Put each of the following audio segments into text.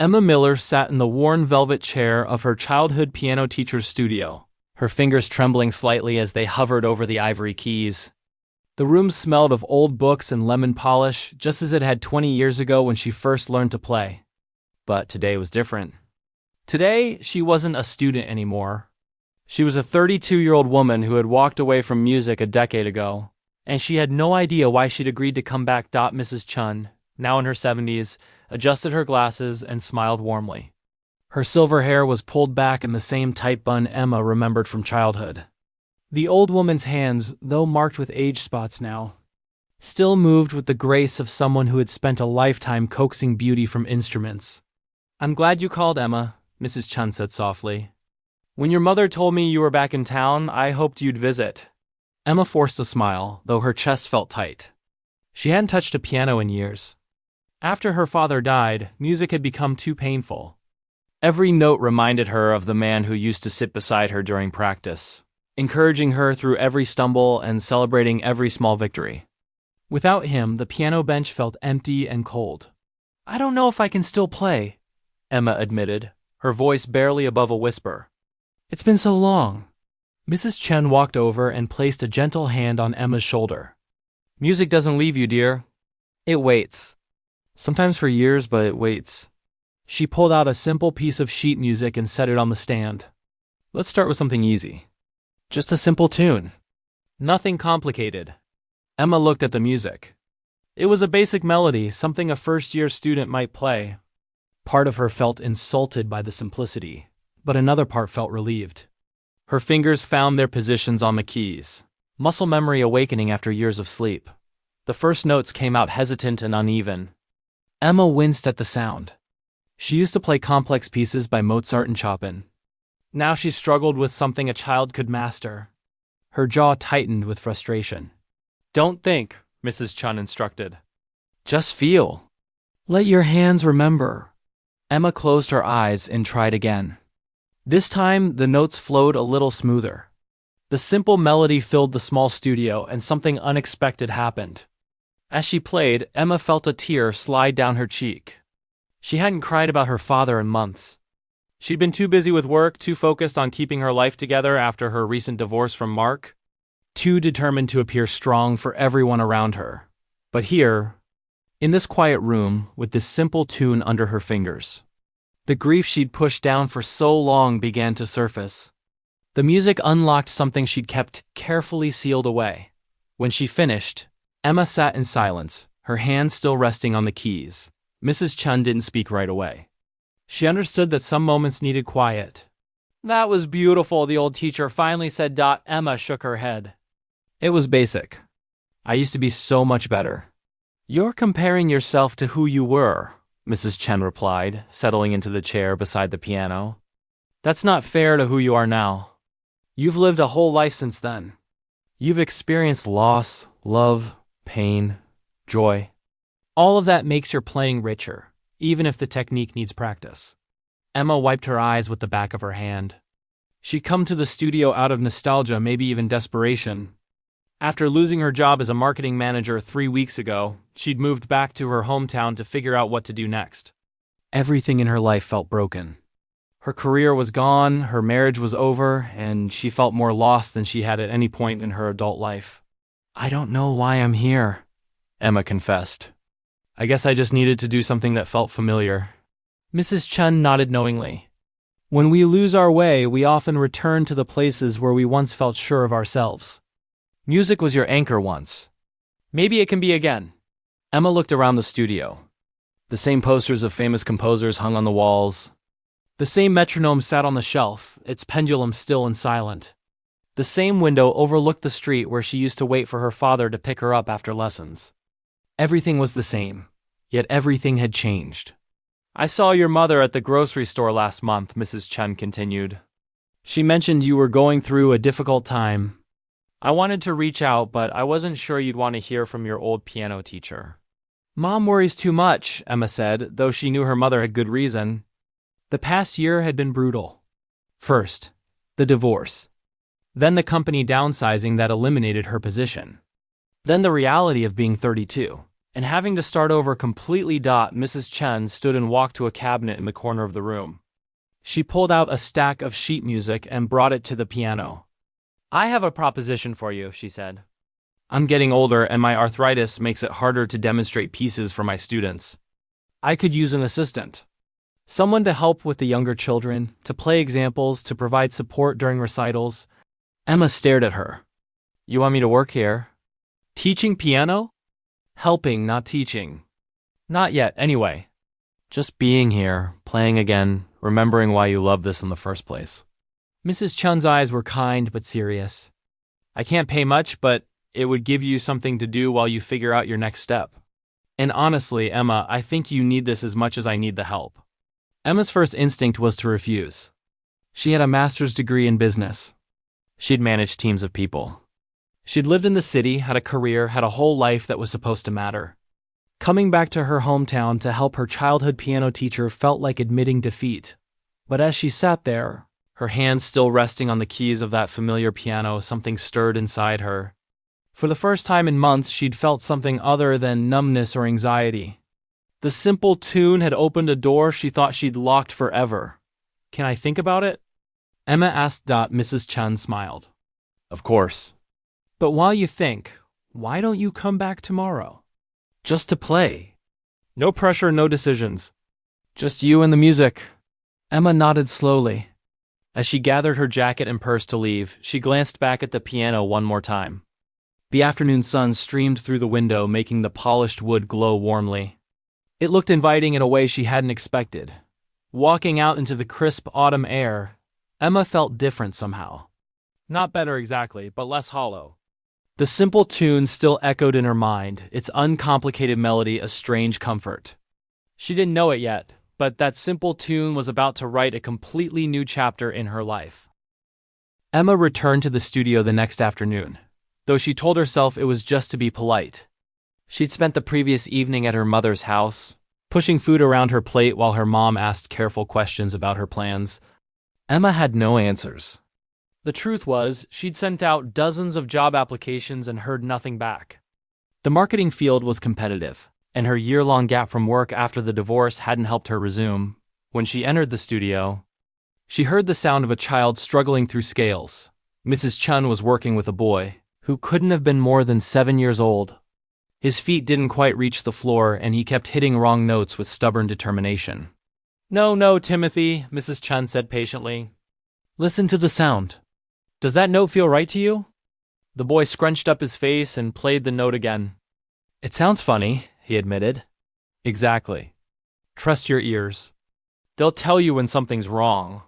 Emma Miller sat in the worn velvet chair of her childhood piano teacher's studio, her fingers trembling slightly as they hovered over the ivory keys. The room smelled of old books and lemon polish, just as it had 20 years ago when she first learned to play. But today was different. Today, she wasn't a student anymore. She was a 32-year-old woman who had walked away from music a decade ago, and she had no idea why she'd agreed to come back. Mrs. Chun, now in her 70s, adjusted her glasses and smiled warmly. Her silver hair was pulled back in the same tight bun Emma remembered from childhood. The old woman's hands, though marked with age spots now, still moved with the grace of someone who had spent a lifetime coaxing beauty from instruments. "I'm glad you called, Emma," Mrs. Chun said softly. "When your mother told me you were back in town, I hoped you'd visit." Emma forced a smile, though her chest felt tight. She hadn't touched a piano in years. After her father died, music had become too painful. Every note reminded her of the man who used to sit beside her during practice, encouraging her through every stumble and celebrating every small victory. Without him, the piano bench felt empty and cold. "I don't know if I can still play," Emma admitted, her voice barely above a whisper. "It's been so long." Mrs. Chen walked over and placed a gentle hand on Emma's shoulder. "Music doesn't leave you, dear. It waits. Sometimes for years, but it waits." She pulled out a simple piece of sheet music and set it on the stand. "Let's start with something easy. Just a simple tune. Nothing complicated." Emma looked at the music. It was a basic melody, something a first-year student might play. Part of her felt insulted by the simplicity, but another part felt relieved. Her fingers found their positions on the keys, muscle memory awakening after years of sleep. The first notes came out hesitant and uneven. Emma winced at the sound. She used to play complex pieces by Mozart and Chopin. Now she struggled with something a child could master. Her jaw tightened with frustration. "Don't think," Mrs. Chun instructed. "Just feel. Let your hands remember." Emma closed her eyes and tried again. This time, the notes flowed a little smoother. The simple melody filled the small studio, and something unexpected happened. As she played, Emma felt a tear slide down her cheek. She hadn't cried about her father in months. She'd been too busy with work, too focused on keeping her life together after her recent divorce from Mark, too determined to appear strong for everyone around her. But here, in this quiet room, with this simple tune under her fingers, the grief she'd pushed down for so long began to surface. The music unlocked something she'd kept carefully sealed away. When she finished, Emma sat in silence, her hands still resting on the keys. Mrs. Chun didn't speak right away. She understood that some moments needed quiet. "That was beautiful," the old teacher finally said. Emma shook her head. "It was basic. I used to be so much better." "You're comparing yourself to who you were," Mrs. Chen replied, settling into the chair beside the piano. "That's not fair to who you are now. You've lived a whole life since then. You've experienced loss, love, pain, joy. All of that makes your playing richer, even if the technique needs practice." Emma wiped her eyes with the back of her hand. She'd come to the studio out of nostalgia, maybe even desperation. After losing her job as a marketing manager 3 weeks ago, she'd moved back to her hometown to figure out what to do next. Everything in her life felt broken. Her career was gone, her marriage was over, and she felt more lost than she had at any point in her adult life. "I don't know why I'm here," Emma confessed. "I guess I just needed to do something that felt familiar." Mrs. Chun nodded knowingly. "When we lose our way, we often return to the places where we once felt sure of ourselves. Music was your anchor once. Maybe it can be again." Emma looked around the studio. The same posters of famous composers hung on the walls. The same metronome sat on the shelf, its pendulum still and silent. The same window overlooked the street where she used to wait for her father to pick her up after lessons. Everything was the same, yet everything had changed. "I saw your mother at the grocery store last month," Mrs. Chen continued. "She mentioned you were going through a difficult time. I wanted to reach out, but I wasn't sure you'd want to hear from your old piano teacher." "Mom worries too much," Emma said, though she knew her mother had good reason. The past year had been brutal. First, the divorce. Then the company downsizing that eliminated her position. Then the reality of being 32. and having to start over completely. Mrs. Chen stood and walked to a cabinet in the corner of the room. She pulled out a stack of sheet music and brought it to the piano. "I have a proposition for you," she said. "I'm getting older and my arthritis makes it harder to demonstrate pieces for my students. I could use an assistant. Someone to help with the younger children, to play examples, to provide support during recitals." Emma stared at her. "You want me to work here? Teaching piano?" "Helping, not teaching." "Not yet, anyway. Just being here, playing again, remembering why you love this in the first place." Mrs. Chun's eyes were kind but serious. "I can't pay much, but it would give you something to do while you figure out your next step. And honestly, Emma, I think you need this as much as I need the help." Emma's first instinct was to refuse. She had a master's degree in business. She'd managed teams of people. She'd lived in the city, had a career, had a whole life that was supposed to matter. Coming back to her hometown to help her childhood piano teacher felt like admitting defeat. But as she sat there, her hands still resting on the keys of that familiar piano, something stirred inside her. For the first time in months, she'd felt something other than numbness or anxiety. The simple tune had opened a door she thought she'd locked forever. "Can I think about it?" Emma asked. Mrs. Chen smiled. "Of course. But while you think, why don't you come back tomorrow? Just to play. No pressure, no decisions. Just you and the music." Emma nodded slowly. As she gathered her jacket and purse to leave, she glanced back at the piano one more time. The afternoon sun streamed through the window, making the polished wood glow warmly. It looked inviting in a way she hadn't expected. Walking out into the crisp autumn air, Emma felt different somehow. Not better exactly, but less hollow. The simple tune still echoed in her mind, its uncomplicated melody a strange comfort. She didn't know it yet, but that simple tune was about to write a completely new chapter in her life. Emma returned to the studio the next afternoon, though she told herself it was just to be polite. She'd spent the previous evening at her mother's house, pushing food around her plate while her mom asked careful questions about her plans. Emma had no answers. The truth was, she'd sent out dozens of job applications and heard nothing back. The marketing field was competitive, and her year-long gap from work after the divorce hadn't helped her resume. When she entered the studio, she heard the sound of a child struggling through scales. Mrs. Chun was working with a boy who couldn't have been more than 7 years old. His feet didn't quite reach the floor, and he kept hitting wrong notes with stubborn determination. No, Timothy," Mrs. Chun said patiently. "Listen to the sound. Does that note feel right to you?" The boy scrunched up his face and played the note again. "It sounds funny," he admitted. "Exactly. Trust your ears. They'll tell you when something's wrong."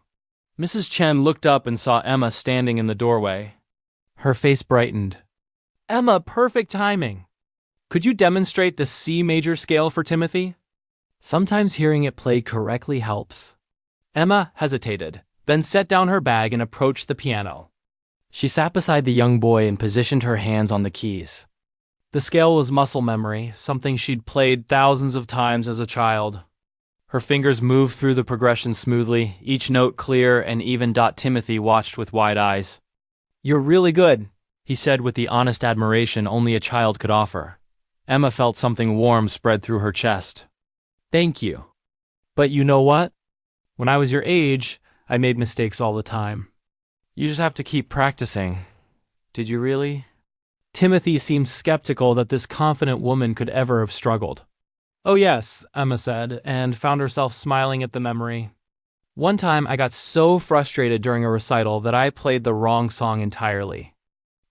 Mrs. Chen looked up and saw Emma standing in the doorway. Her face brightened. "Emma, perfect timing. Could you demonstrate the C major scale for Timothy? Sometimes hearing it played correctly helps." Emma hesitated, then set down her bag and approached the piano. She sat beside the young boy and positioned her hands on the keys. The scale was muscle memory, something she'd played thousands of times as a child. Her fingers moved through the progression smoothly, each note clear and even. Timothy watched with wide eyes. "You're really good," he said with the honest admiration only a child could offer. Emma felt something warm spread through her chest. "Thank you. But you know what? When I was your age, I made mistakes all the time. You just have to keep practicing." "Did you really?" Timothy seemed skeptical that this confident woman could ever have struggled. "Oh yes," Emma said, and found herself smiling at the memory. "One time I got so frustrated during a recital that I played the wrong song entirely.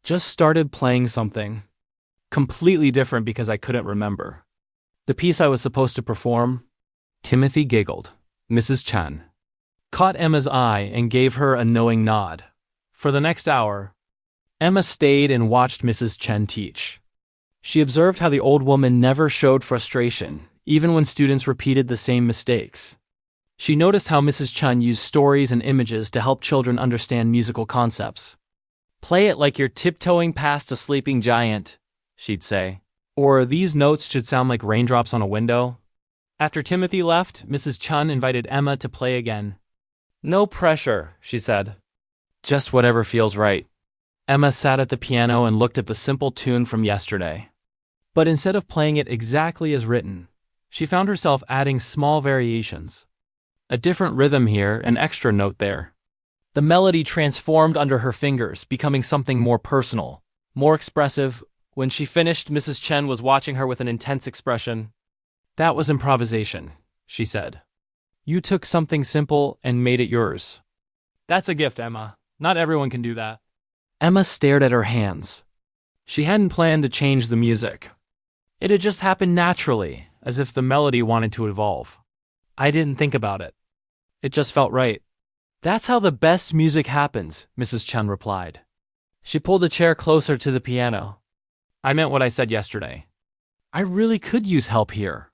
Just started playing something completely different because I couldn't remember. The piece I was supposed to perform." Timothy giggled. Mrs. Chen caught Emma's eye and gave her a knowing nod. For the next hour, Emma stayed and watched Mrs. Chen teach. She observed how the old woman never showed frustration, even when students repeated the same mistakes. She noticed how Mrs. Chen used stories and images to help children understand musical concepts. "Play it like you're tiptoeing past a sleeping giant," she'd say. Or, "These notes should sound like raindrops on a window." After Timothy left, Mrs. Chun invited Emma to play again. "No pressure," she said. "Just whatever feels right." Emma sat at the piano and looked at the simple tune from yesterday. But instead of playing it exactly as written, she found herself adding small variations. A different rhythm here, an extra note there. The melody transformed under her fingers, becoming something more personal, more expressive. When she finished, Mrs. Chen was watching her with an intense expression. "That was improvisation," she said. "You took something simple and made it yours." "That's a gift, Emma. Not everyone can do that." Emma stared at her hands. She hadn't planned to change the music. It had just happened naturally, as if the melody wanted to evolve. "I didn't think about it. It just felt right." "That's how the best music happens," Mrs. Chen replied. She pulled a chair closer to the piano. "I meant what I said yesterday. I really could use help here.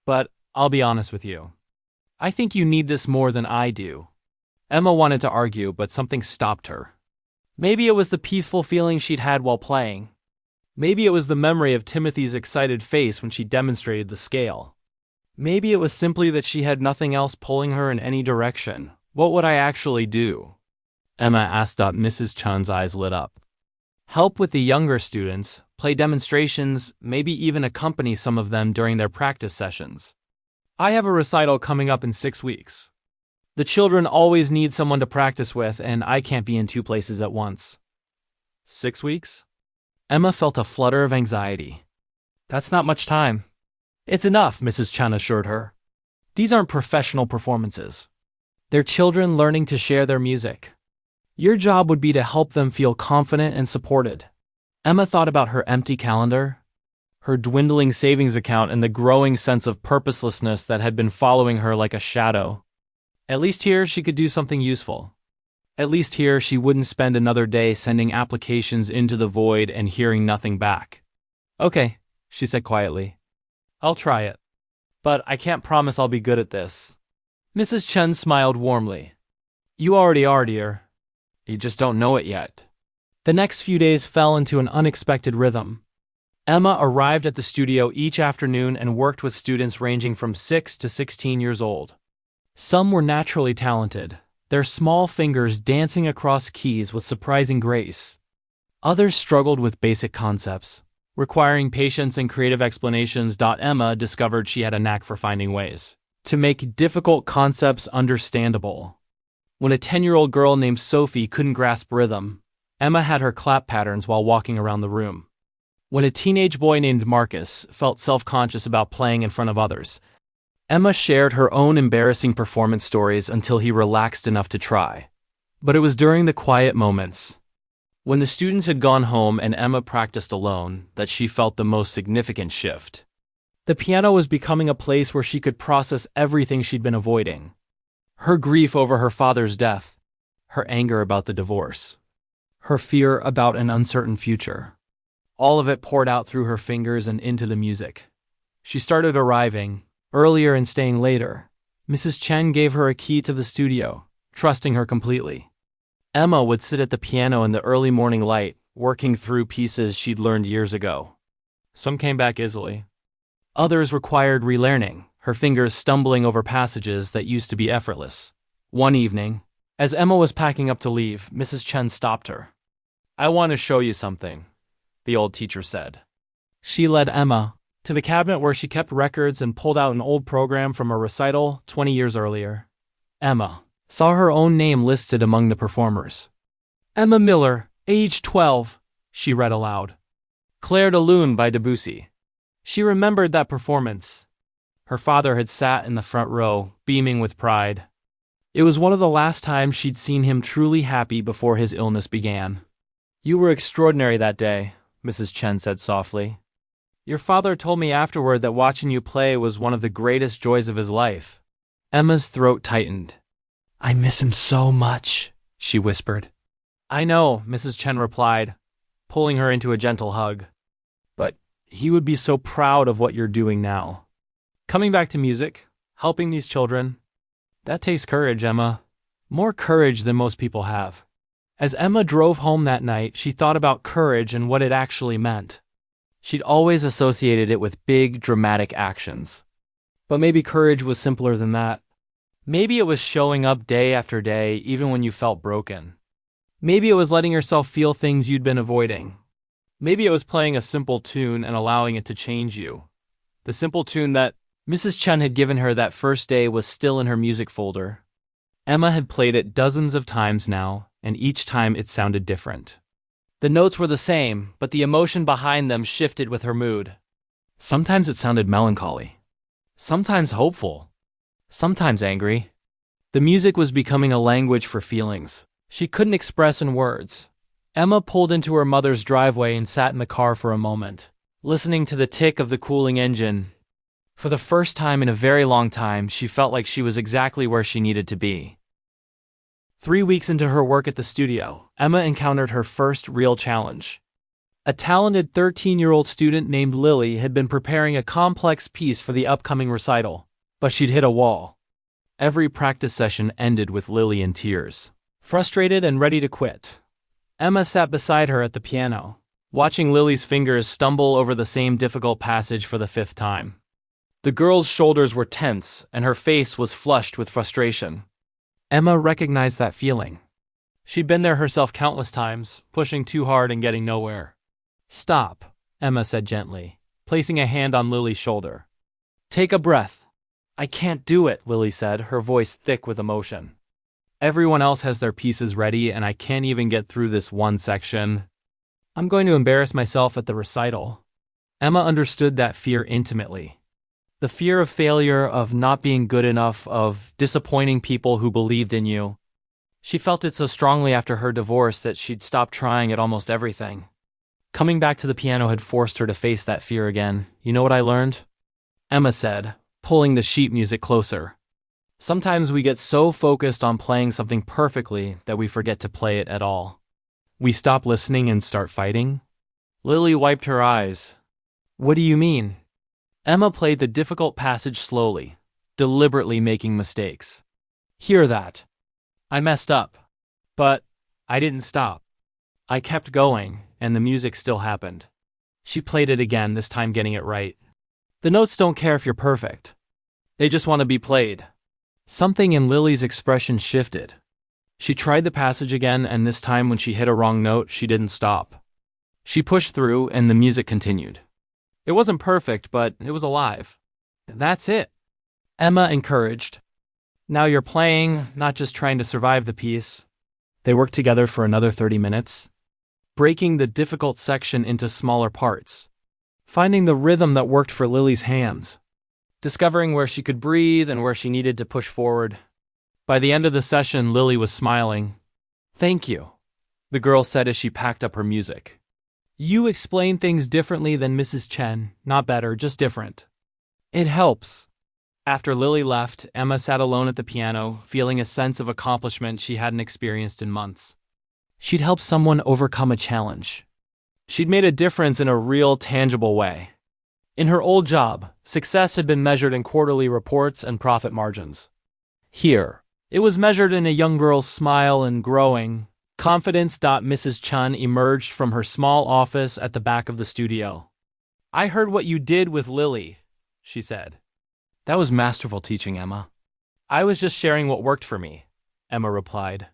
But I'll be honest with you. I think you need this more than I do." Emma wanted to argue, but something stopped her. Maybe it was the peaceful feeling she'd had while playing. Maybe it was the memory of Timothy's excited face when she demonstrated the scale. Maybe it was simply that she had nothing else pulling her in any direction. "What would I actually do?" Emma asked. Mrs. Chen's eyes lit up. "Help with the younger students, play demonstrations, maybe even accompany some of them during their practice sessions. I have a recital coming up in 6 weeks. The children always need someone to practice with, and I can't be in 2 places at once." 6 weeks? Emma felt a flutter of anxiety. "That's not much time." "It's enough," Mrs. Chen assured her. "These aren't professional performances. They're children learning to share their music. Your job would be to help them feel confident and supported." Emma thought about her empty calendar, her dwindling savings account, and the growing sense of purposelessness that had been following her like a shadow. At least here she could do something useful. At least here she wouldn't spend another day sending applications into the void and hearing nothing back. "Okay," she said quietly. "I'll try it. But I can't promise I'll be good at this." Mrs. Chen smiled warmly. "You already are, dear. You just don't know it yet." The next few days fell into an unexpected rhythm. Emma arrived at the studio each afternoon and worked with students ranging from 6 to 16 years old. Some were naturally talented, their small fingers dancing across keys with surprising grace. Others struggled with basic concepts, requiring patience and creative explanations. Emma discovered she had a knack for finding ways to make difficult concepts understandable. When a 10-year-old girl named Sophie couldn't grasp rhythm, Emma had her clap patterns while walking around the room. When a teenage boy named Marcus felt self-conscious about playing in front of others, Emma shared her own embarrassing performance stories until he relaxed enough to try. But it was during the quiet moments, when the students had gone home and Emma practiced alone, that she felt the most significant shift. The piano was becoming a place where she could process everything she'd been avoiding. Her grief over her father's death, her anger about the divorce, her fear about an uncertain future. All of it poured out through her fingers and into the music. She started arriving earlier and staying later. Mrs. Chen gave her a key to the studio, trusting her completely. Emma would sit at the piano in the early morning light, working through pieces she'd learned years ago. Some came back easily. Others required relearning, her fingers stumbling over passages that used to be effortless. One evening, as Emma was packing up to leave, Mrs. Chen stopped her. "I want to show you something," the old teacher said. She led Emma to the cabinet where she kept records and pulled out an old program from a recital 20 years earlier. Emma saw her own name listed among the performers. "Emma Miller, age 12, she read aloud. "Clair de Lune" by Debussy. She remembered that performance. Her father had sat in the front row, beaming with pride. It was one of the last times she'd seen him truly happy before his illness began. "You were extraordinary that day," Mrs. Chen said softly. "Your father told me afterward that watching you play was one of the greatest joys of his life." Emma's throat tightened. "I miss him so much," she whispered. "I know," Mrs. Chen replied, pulling her into a gentle hug. "But he would be so proud of what you're doing now. Coming back to music, helping these children, that takes courage, Emma. More courage than most people have." As Emma drove home that night, she thought about courage and what it actually meant. She'd always associated it with big, dramatic actions. But maybe courage was simpler than that. Maybe it was showing up day after day, even when you felt broken. Maybe it was letting yourself feel things you'd been avoiding. Maybe it was playing a simple tune and allowing it to change you. The simple tune that Mrs. Chen had given her that first day was still in her music folder. Emma had played it dozens of times now, and each time it sounded different. The notes were the same, but the emotion behind them shifted with her mood. Sometimes it sounded melancholy. Sometimes hopeful. Sometimes angry. The music was becoming a language for feelings she couldn't express in words. Emma pulled into her mother's driveway and sat in the car for a moment, listening to the tick of the cooling engine. For the first time in a very long time, she felt like she was exactly where she needed to be. 3 weeks into her work at the studio, Emma encountered her first real challenge. A talented 13-year-old student named Lily had been preparing a complex piece for the upcoming recital, but she'd hit a wall. Every practice session ended with Lily in tears, frustrated and ready to quit. Emma sat beside her at the piano, watching Lily's fingers stumble over the same difficult passage for the 5th time. The girl's shoulders were tense, and her face was flushed with frustration. Emma recognized that feeling. She'd been there herself countless times, pushing too hard and getting nowhere. "Stop," Emma said gently, placing a hand on Lily's shoulder. "Take a breath." "I can't do it," Lily said, her voice thick with emotion. "Everyone else has their pieces ready, and I can't even get through this one section. I'm going to embarrass myself at the recital." Emma understood that fear intimately. The fear of failure, of not being good enough, of disappointing people who believed in you. She felt it so strongly after her divorce that she'd stopped trying at almost everything. Coming back to the piano had forced her to face that fear again. "You know what I learned?" Emma said, pulling the sheet music closer. "Sometimes we get so focused on playing something perfectly that we forget to play it at all. We stop listening and start fighting." Lily wiped her eyes. "What do you mean?" Emma played the difficult passage slowly, deliberately making mistakes. "Hear that? I messed up. But I didn't stop. I kept going, and the music still happened." She played it again, this time getting it right. "The notes don't care if you're perfect. They just want to be played." Something in Lily's expression shifted. She tried the passage again, and this time when she hit a wrong note, she didn't stop. She pushed through, and the music continued. It wasn't perfect, but it was alive. "That's it," Emma encouraged. "Now you're playing, not just trying to survive the piece." They worked together for another 30 minutes, breaking the difficult section into smaller parts, finding the rhythm that worked for Lily's hands, discovering where she could breathe and where she needed to push forward. By the end of the session, Lily was smiling. "Thank you," the girl said as she packed up her music. "You explain things differently than Mrs. Chen, not better, just different. It helps." After Lily left, Emma sat alone at the piano, feeling a sense of accomplishment she hadn't experienced in months. She'd helped someone overcome a challenge. She'd made a difference in a real, tangible way. In her old job, success had been measured in quarterly reports and profit margins. Here, it was measured in a young girl's smile and growing confidence. Mrs. Chen emerged from her small office at the back of the studio. "I heard what you did with Lily," she said. "That was masterful teaching, Emma." "I was just sharing what worked for me," Emma replied,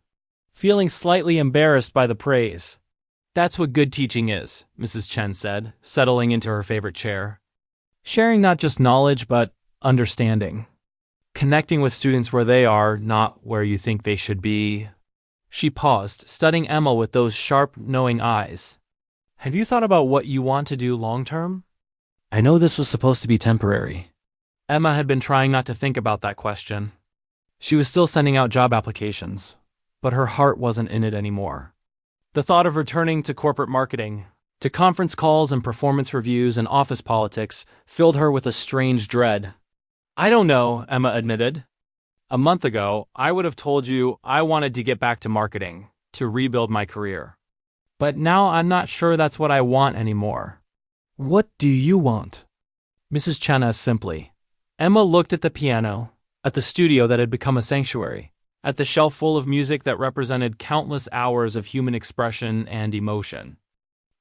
feeling slightly embarrassed by the praise. "That's what good teaching is," Mrs. Chen said, settling into her favorite chair. "Sharing not just knowledge, but understanding. Connecting with students where they are, not where you think they should be." She paused, studying Emma with those sharp, knowing eyes. "Have you thought about what you want to do long-term?" "I know this was supposed to be temporary." Emma had been trying not to think about that question. She was still sending out job applications, but her heart wasn't in it anymore. The thought of returning to corporate marketing, to conference calls and performance reviews and office politics, filled her with a strange dread. "I don't know," Emma admitted. "A month ago, I would have told you I wanted to get back to marketing, to rebuild my career. But now I'm not sure that's what I want anymore." "What do you want?" Mrs. Chen asked simply. Emma looked at the piano, at the studio that had become a sanctuary, at the shelf full of music that represented countless hours of human expression and emotion.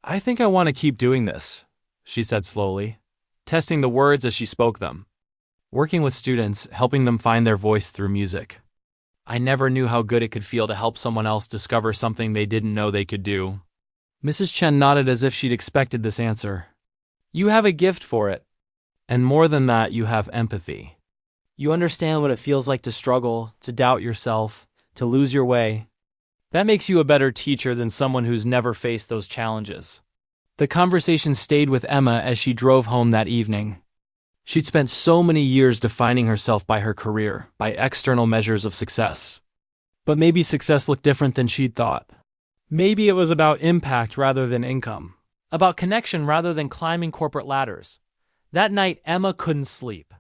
"I think I want to keep doing this," she said slowly, testing the words as she spoke them. "Working with students, helping them find their voice through music. I never knew how good it could feel to help someone else discover something they didn't know they could do." Mrs. Chen nodded as if she'd expected this answer. You have a gift for it. And more than that, you have empathy. You understand what it feels like to struggle, to doubt yourself, to lose your way. That makes you a better teacher than someone who's never faced those challenges. The conversation stayed with Emma as she drove home that evening. She'd spent so many years defining herself by her career, by external measures of success. But maybe success looked different than she'd thought. Maybe it was about impact rather than income, about connection rather than climbing corporate ladders. That night, Emma couldn't sleep.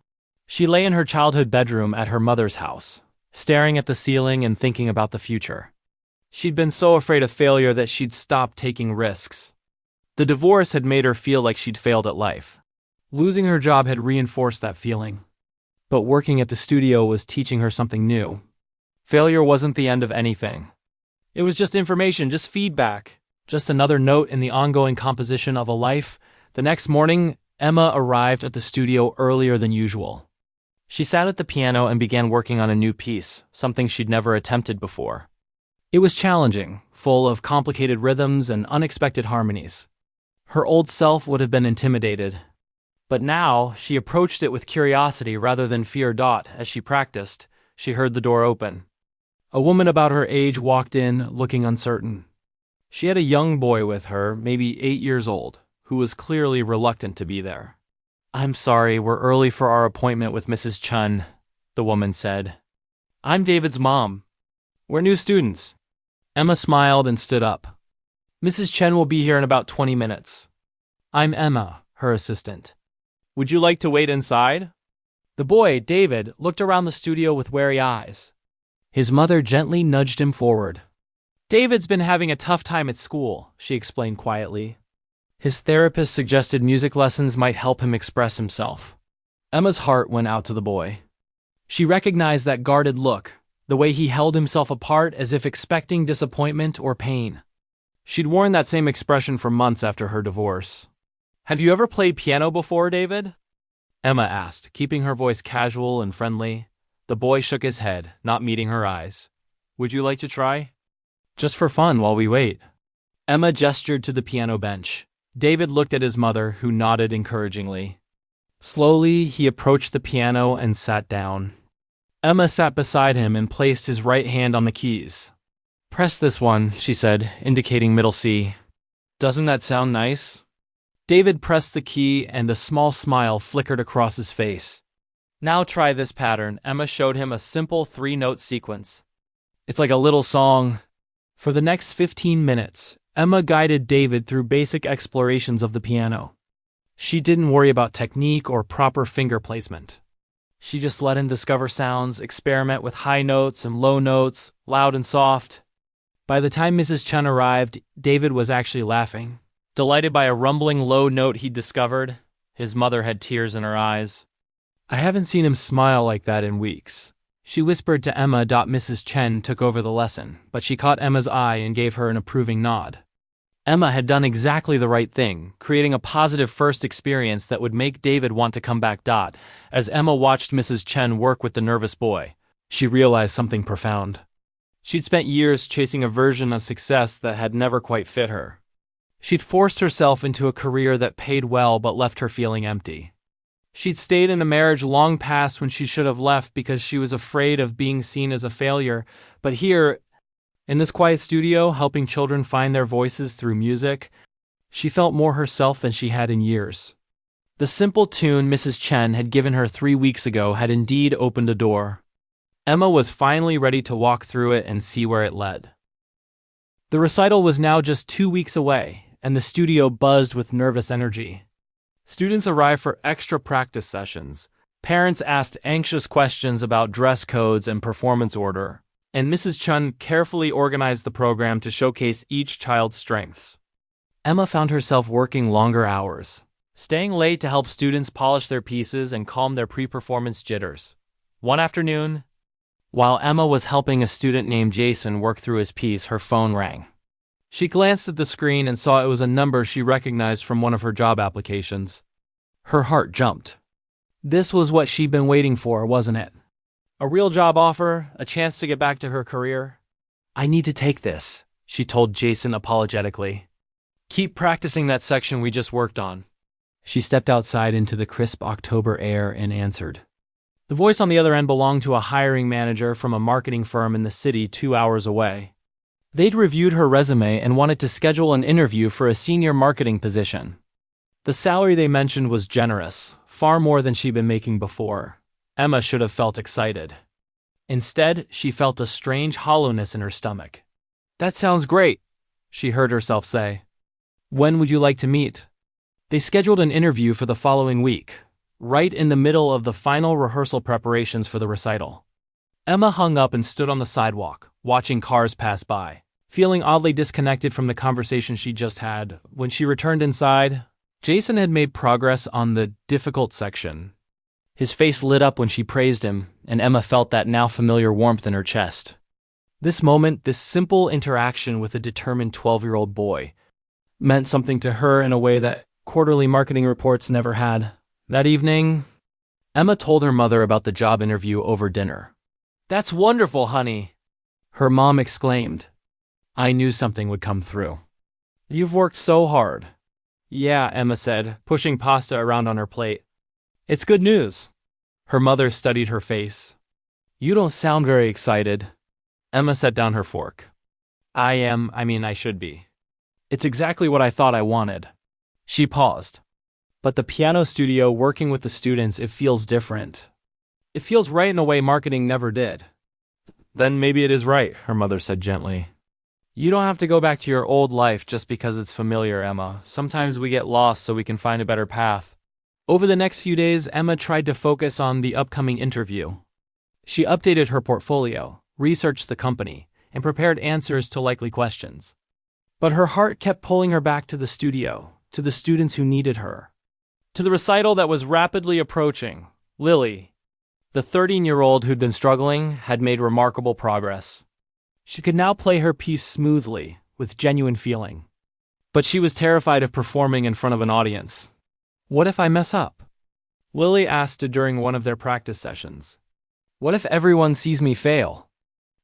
She lay in her childhood bedroom at her mother's house, staring at the ceiling and thinking about the future. She'd been so afraid of failure that she'd stopped taking risks. The divorce had made her feel like she'd failed at life. Losing her job had reinforced that feeling. But working at the studio was teaching her something new. Failure wasn't the end of anything. It was just information, just feedback, just another note in the ongoing composition of a life. The next morning, Emma arrived at the studio earlier than usual. She sat at the piano and began working on a new piece, something she'd never attempted before. It was challenging, full of complicated rhythms and unexpected harmonies. Her old self would have been intimidated. But now, she approached it with curiosity rather than fear. As she practiced, she heard the door open. A woman about her age walked in, looking uncertain. She had a young boy with her, maybe 8 years old, who was clearly reluctant to be there. I'm sorry, we're early for our appointment with Mrs. Chen, the woman said. I'm David's mom. We're new students. Emma smiled and stood up. Mrs. Chen will be here in about 20 minutes. I'm Emma, her assistant. Would you like to wait inside? The boy, David, looked around the studio with wary eyes. His mother gently nudged him forward. David's been having a tough time at school, she explained quietly. His therapist suggested music lessons might help him express himself. Emma's heart went out to the boy. She recognized that guarded look, the way he held himself apart as if expecting disappointment or pain. She'd worn that same expression for months after her divorce. Have you ever played piano before, David? Emma asked, keeping her voice casual and friendly. The boy shook his head, not meeting her eyes. Would you like to try? Just for fun while we wait. Emma gestured to the piano bench. David looked at his mother, who nodded encouragingly. Slowly, he approached the piano and sat down. Emma sat beside him and placed his right hand on the keys. Press this one, she said, indicating middle C. Doesn't that sound nice? David pressed the key and a small smile flickered across his face. Now try this pattern. Emma showed him a simple 3-note sequence. It's like a little song. For the next 15 minutes, Emma guided David through basic explorations of the piano. She didn't worry about technique or proper finger placement. She just let him discover sounds, experiment with high notes and low notes, loud and soft. By the time Mrs. Chen arrived, David was actually laughing. Delighted by a rumbling low note he'd discovered, his mother had tears in her eyes. I haven't seen him smile like that in weeks. She whispered to Emma. Mrs. Chen took over the lesson, but she caught Emma's eye and gave her an approving nod. Emma had done exactly the right thing, creating a positive first experience that would make David want to come back. As Emma watched Mrs. Chen work with the nervous boy, she realized something profound. She'd spent years chasing a version of success that had never quite fit her. She'd forced herself into a career that paid well but left her feeling empty. She'd stayed in a marriage long past when she should have left because she was afraid of being seen as a failure. But here, in this quiet studio, helping children find their voices through music, she felt more herself than she had in years. The simple tune Mrs. Chen had given her 3 weeks ago had indeed opened a door. Emma was finally ready to walk through it and see where it led. The recital was now just 2 weeks away, and the studio buzzed with nervous energy. Students arrived for extra practice sessions. Parents asked anxious questions about dress codes and performance order, and Mrs. Chen carefully organized the program to showcase each child's strengths. Emma found herself working longer hours, staying late to help students polish their pieces and calm their pre-performance jitters. One afternoon, while Emma was helping a student named Jason work through his piece, her phone rang. She glanced at the screen and saw it was a number she recognized from one of her job applications. Her heart jumped. This was what she'd been waiting for, wasn't it? A real job offer, a chance to get back to her career. I need to take this, she told Jason apologetically. Keep practicing that section we just worked on. She stepped outside into the crisp October air and answered. The voice on the other end belonged to a hiring manager from a marketing firm in the city 2 hours away. They'd reviewed her resume and wanted to schedule an interview for a senior marketing position. The salary they mentioned was generous, far more than she'd been making before. Emma should have felt excited. Instead, she felt a strange hollowness in her stomach. "That sounds great," she heard herself say. "When would you like to meet?" They scheduled an interview for the following week, right in the middle of the final rehearsal preparations for the recital. Emma hung up and stood on the sidewalk, watching cars pass by, feeling oddly disconnected from the conversation she just had. When she returned inside, Jason had made progress on the difficult section. His face lit up when she praised him, and Emma felt that now familiar warmth in her chest. This moment, this simple interaction with a determined 12-year-old boy, meant something to her in a way that quarterly marketing reports never had. That evening, Emma told her mother about the job interview over dinner. "That's wonderful, honey," her mom exclaimed. "I knew something would come through. You've worked so hard." "Yeah," Emma said, pushing pasta around on her plate. "It's good news." Her mother studied her face. "You don't sound very excited." Emma set down her fork. I should be. It's exactly what I thought I wanted." She paused. "But the piano studio, working with the students, it feels different. It feels right in a way marketing never did." "Then maybe it is right," her mother said gently. "You don't have to go back to your old life just because it's familiar, Emma. Sometimes we get lost so we can find a better path." Over the next few days, Emma tried to focus on the upcoming interview. She updated her portfolio, researched the company, and prepared answers to likely questions. But her heart kept pulling her back to the studio, to the students who needed her. To the recital that was rapidly approaching. Lily, the 13-year-old who'd been struggling, had made remarkable progress. She could now play her piece smoothly, with genuine feeling. But she was terrified of performing in front of an audience. "What if I mess up?" Lily asked during one of their practice sessions. "What if everyone sees me fail?"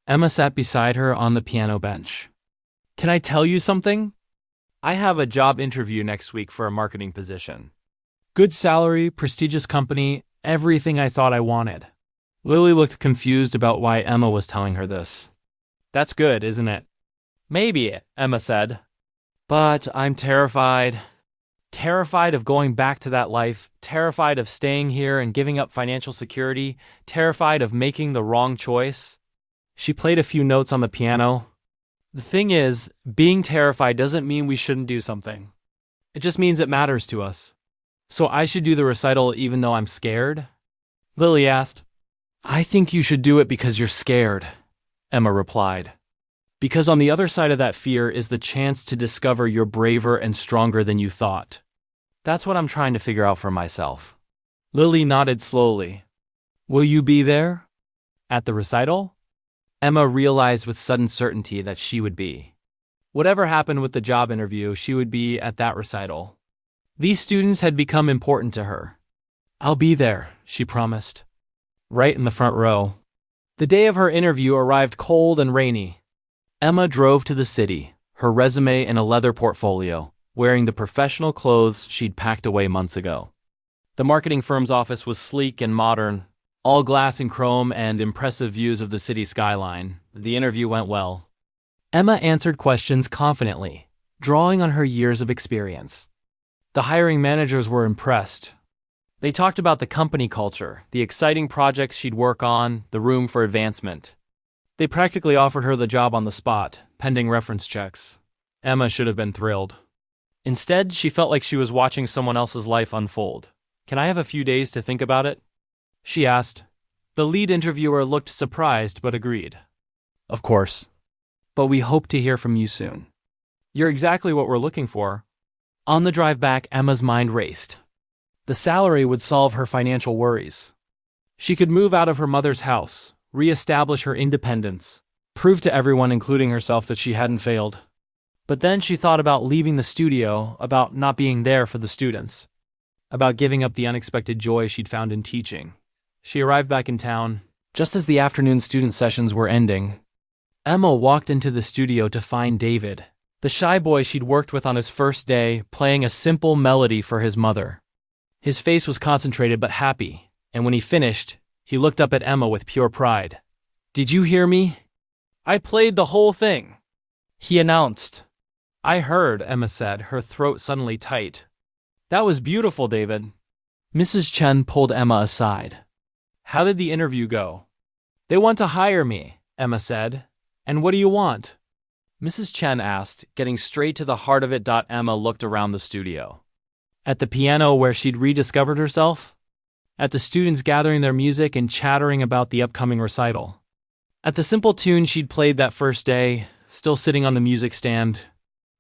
Emma sat beside her on the piano bench. "Can I tell you something? I have a job interview next week for a marketing position. Good salary, prestigious company, everything I thought I wanted." Lily looked confused about why Emma was telling her this. "That's good, isn't it?" "Maybe," Emma said. "But I'm terrified. Terrified of going back to that life, terrified of staying here and giving up financial security, terrified of making the wrong choice." She played a few notes on the piano. "The thing is, being terrified doesn't mean we shouldn't do something. It just means it matters to us. So I should do the recital even though I'm scared?" Lily asked. "I think you should do it because you're scared," Emma replied. "Because on the other side of that fear is the chance to discover you're braver and stronger than you thought. That's what I'm trying to figure out for myself." Lily nodded slowly. "Will you be there? At the recital?" Emma realized with sudden certainty that she would be. Whatever happened with the job interview, she would be at that recital. These students had become important to her. "I'll be there," she promised. Right in the front row. The day of her interview arrived cold and rainy. Emma drove to the city, her resume in a leather portfolio, wearing the professional clothes she'd packed away months ago. The marketing firm's office was sleek and modern, all glass and chrome and impressive views of the city skyline. The interview went well. Emma answered questions confidently, drawing on her years of experience. The hiring managers were impressed. They talked about the company culture, the exciting projects she'd work on, the room for advancement. They practically offered her the job on the spot, pending reference checks. Emma should have been thrilled. Instead, she felt like she was watching someone else's life unfold. "Can I have a few days to think about it?" she asked. The lead interviewer looked surprised but agreed. "Of course. But we hope to hear from you soon. You're exactly what we're looking for." On the drive back, Emma's mind raced. The salary would solve her financial worries. She could move out of her mother's house, re-establish her independence, prove to everyone, including herself, that she hadn't failed. But then she thought about leaving the studio, about not being there for the students, about giving up the unexpected joy she'd found in teaching. She arrived back in town, just as the afternoon student sessions were ending. Emma walked into the studio to find David, the shy boy she'd worked with on his first day, playing a simple melody for his mother. His face was concentrated but happy, and when he finished, he looked up at Emma with pure pride. "Did you hear me? I played the whole thing," he announced. "I heard," Emma said, her throat suddenly tight. "That was beautiful, David." Mrs. Chen pulled Emma aside. "How did the interview go?" "They want to hire me," Emma said. "And what do you want?" Mrs. Chen asked, getting straight to the heart of it. Emma looked around the studio. At the piano where she'd rediscovered herself? At the students gathering their music and chattering about the upcoming recital? At the simple tune she'd played that first day, still sitting on the music stand?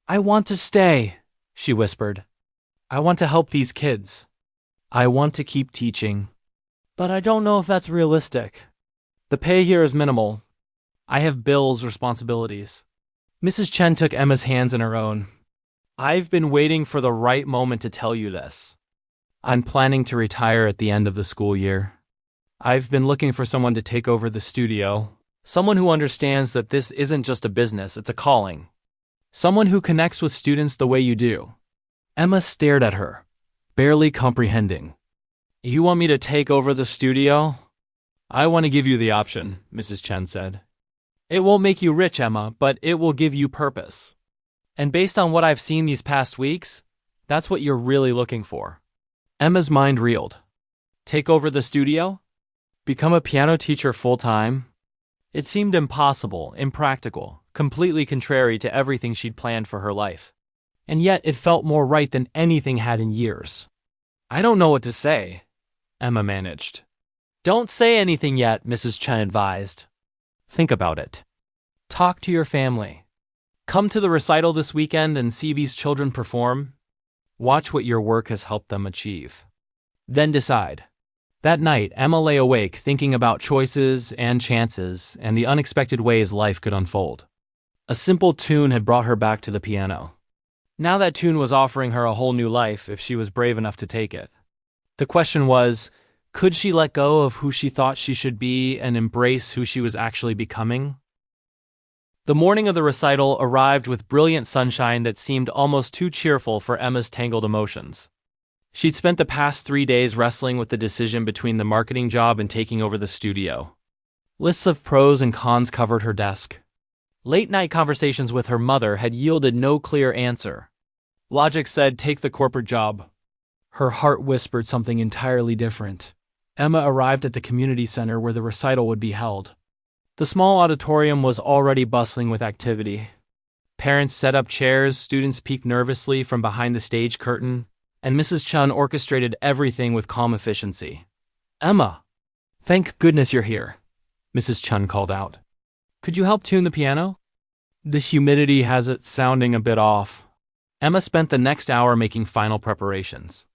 "I want to stay," she whispered. "I want to help these kids. I want to keep teaching. But I don't know if that's realistic. The pay here is minimal. I have bills, responsibilities." Mrs. Chen took Emma's hands in her own. "I've been waiting for the right moment to tell you this. I'm planning to retire at the end of the school year. I've been looking for someone to take over the studio, someone who understands that this isn't just a business, it's a calling. Someone who connects with students the way you do." Emma stared at her, barely comprehending. "You want me to take over the studio?" "I want to give you the option," Mrs. Chen said. "It won't make you rich, Emma, but it will give you purpose. And based on what I've seen these past weeks, that's what you're really looking for." Emma's mind reeled. Take over the studio? Become a piano teacher full-time? It seemed impossible, impractical, completely contrary to everything she'd planned for her life. And yet it felt more right than anything had in years. "I don't know what to say," Emma managed. "Don't say anything yet," Mrs. Chen advised. "Think about it. Talk to your family. Come to the recital this weekend and see these children perform. Watch what your work has helped them achieve. Then decide." That night, Emma lay awake thinking about choices and chances and the unexpected ways life could unfold. A simple tune had brought her back to the piano. Now that tune was offering her a whole new life if she was brave enough to take it. The question was, could she let go of who she thought she should be and embrace who she was actually becoming? The morning of the recital arrived with brilliant sunshine that seemed almost too cheerful for Emma's tangled emotions. She'd spent the past 3 days wrestling with the decision between the marketing job and taking over the studio. Lists of pros and cons covered her desk. Late-night conversations with her mother had yielded no clear answer. Logic said, "Take the corporate job." Her heart whispered something entirely different. Emma arrived at the community center where the recital would be held. The small auditorium was already bustling with activity. Parents set up chairs, students peeked nervously from behind the stage curtain, and Mrs. Chen orchestrated everything with calm efficiency. "Emma! Thank goodness you're here," Mrs. Chen called out. "Could you help tune the piano? The humidity has it sounding a bit off." Emma spent the next hour making final preparations.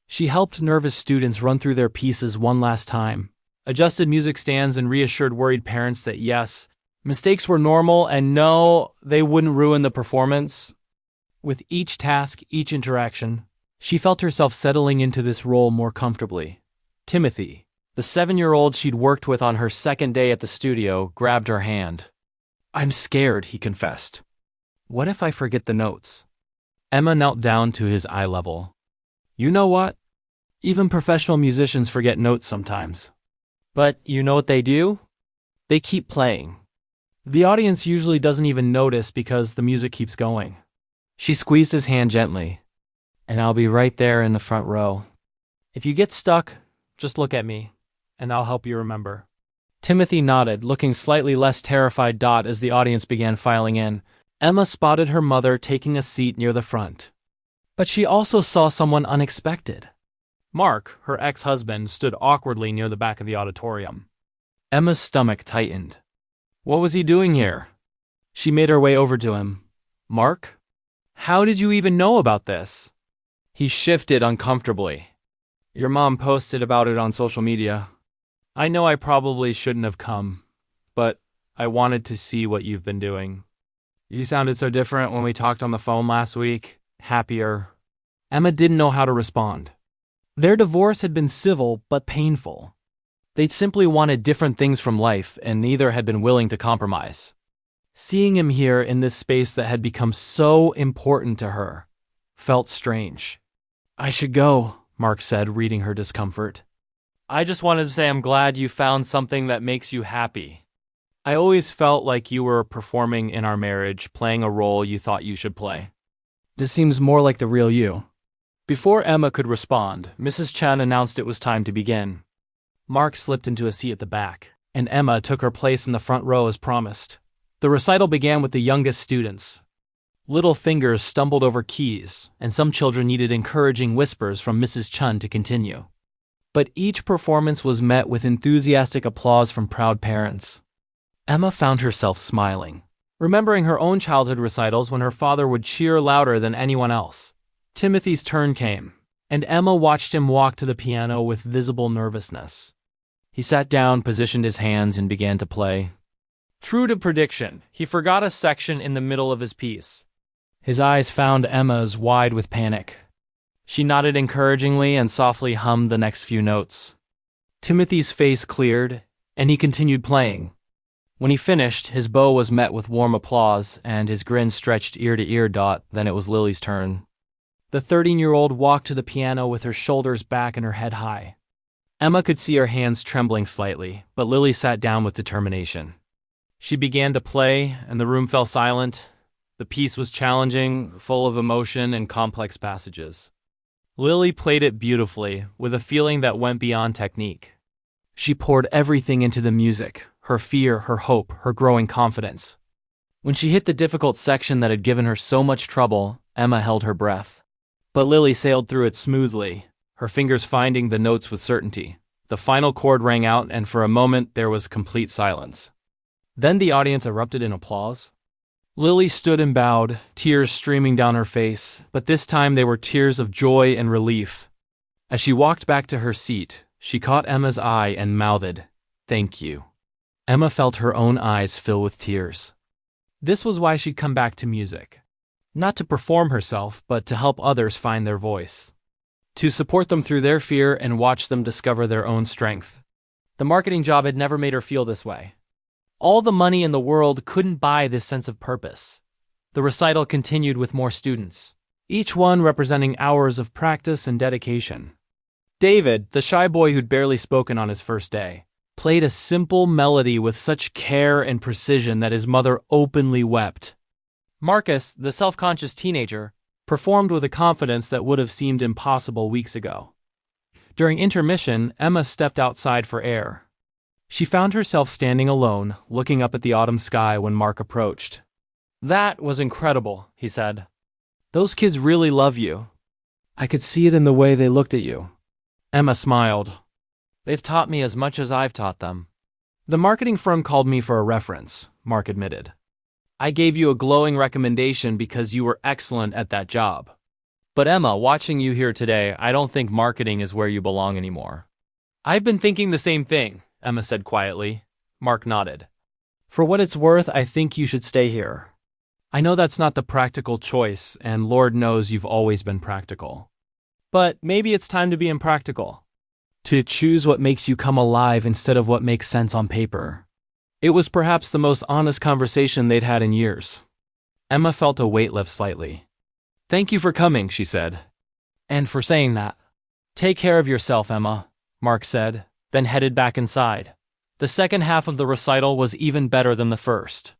She helped nervous students run through their pieces one last time, adjusted music stands and reassured worried parents that yes, mistakes were normal and no, they wouldn't ruin the performance. With each task, each interaction, she felt herself settling into this role more comfortably. Timothy, the 7-year-old she'd worked with on her second day at the studio, grabbed her hand. "I'm scared," he confessed. "What if I forget the notes?" Emma knelt down to his eye level. "You know what? Even professional musicians forget notes sometimes. But you know what they do? They keep playing. The audience usually doesn't even notice because the music keeps going." She squeezed his hand gently. "And I'll be right there in the front row. If you get stuck, just look at me, and I'll help you remember." Timothy nodded, looking slightly less terrified. As the audience began filing in, Emma spotted her mother taking a seat near the front. But she also saw someone unexpected. Mark, her ex-husband, stood awkwardly near the back of the auditorium. Emma's stomach tightened. What was he doing here? She made her way over to him. "Mark? How did you even know about this?" He shifted uncomfortably. "Your mom posted about it on social media. I know I probably shouldn't have come, but I wanted to see what you've been doing. You sounded so different when we talked on the phone last week, happier." Emma didn't know how to respond. Their divorce had been civil but painful. They'd simply wanted different things from life, and neither had been willing to compromise. Seeing him here in this space that had become so important to her felt strange. "I should go," Mark said, reading her discomfort. "I just wanted to say I'm glad you found something that makes you happy. I always felt like you were performing in our marriage, playing a role you thought you should play. This seems more like the real you." Before Emma could respond, Mrs. Chen announced it was time to begin. Mark slipped into a seat at the back, and Emma took her place in the front row as promised. The recital began with the youngest students. Little fingers stumbled over keys, and some children needed encouraging whispers from Mrs. Chen to continue. But each performance was met with enthusiastic applause from proud parents. Emma found herself smiling, remembering her own childhood recitals when her father would cheer louder than anyone else. Timothy's turn came, and Emma watched him walk to the piano with visible nervousness. He sat down, positioned his hands, and began to play. True to prediction, he forgot a section in the middle of his piece. His eyes found Emma's wide with panic. She nodded encouragingly and softly hummed the next few notes. Timothy's face cleared, and he continued playing. When he finished, his bow was met with warm applause, and his grin stretched ear to ear. Then it was Lily's turn. The 13-year-old walked to the piano with her shoulders back and her head high. Emma could see her hands trembling slightly, but Lily sat down with determination. She began to play, and the room fell silent. The piece was challenging, full of emotion and complex passages. Lily played it beautifully, with a feeling that went beyond technique. She poured everything into the music, her fear, her hope, her growing confidence. When she hit the difficult section that had given her so much trouble, Emma held her breath. But Lily sailed through it smoothly, her fingers finding the notes with certainty. The final chord rang out, and for a moment there was complete silence. Then the audience erupted in applause. Lily stood and bowed, tears streaming down her face, but this time they were tears of joy and relief. As she walked back to her seat, she caught Emma's eye and mouthed, "Thank you." Emma felt her own eyes fill with tears. This was why she'd come back to music. Not to perform herself, but to help others find their voice. To support them through their fear and watch them discover their own strength. The marketing job had never made her feel this way. All the money in the world couldn't buy this sense of purpose. The recital continued with more students, each one representing hours of practice and dedication. David, the shy boy who'd barely spoken on his first day, played a simple melody with such care and precision that his mother openly wept. Marcus, the self-conscious teenager, performed with a confidence that would have seemed impossible weeks ago. During intermission, Emma stepped outside for air. She found herself standing alone, looking up at the autumn sky when Mark approached. "That was incredible," he said. "Those kids really love you. I could see it in the way they looked at you." Emma smiled. "They've taught me as much as I've taught them." "The marketing firm called me for a reference," Mark admitted. "I gave you a glowing recommendation because you were excellent at that job. But Emma, watching you here today, I don't think marketing is where you belong anymore." "I've been thinking the same thing," Emma said quietly. Mark nodded. "For what it's worth, I think you should stay here. I know that's not the practical choice, and Lord knows you've always been practical. But maybe it's time to be impractical. To choose what makes you come alive instead of what makes sense on paper." It was perhaps the most honest conversation they'd had in years. Emma felt a weight lift slightly. "Thank you for coming," she said. "And for saying that." "Take care of yourself, Emma," Mark said, then headed back inside. The second half of the recital was even better than the first.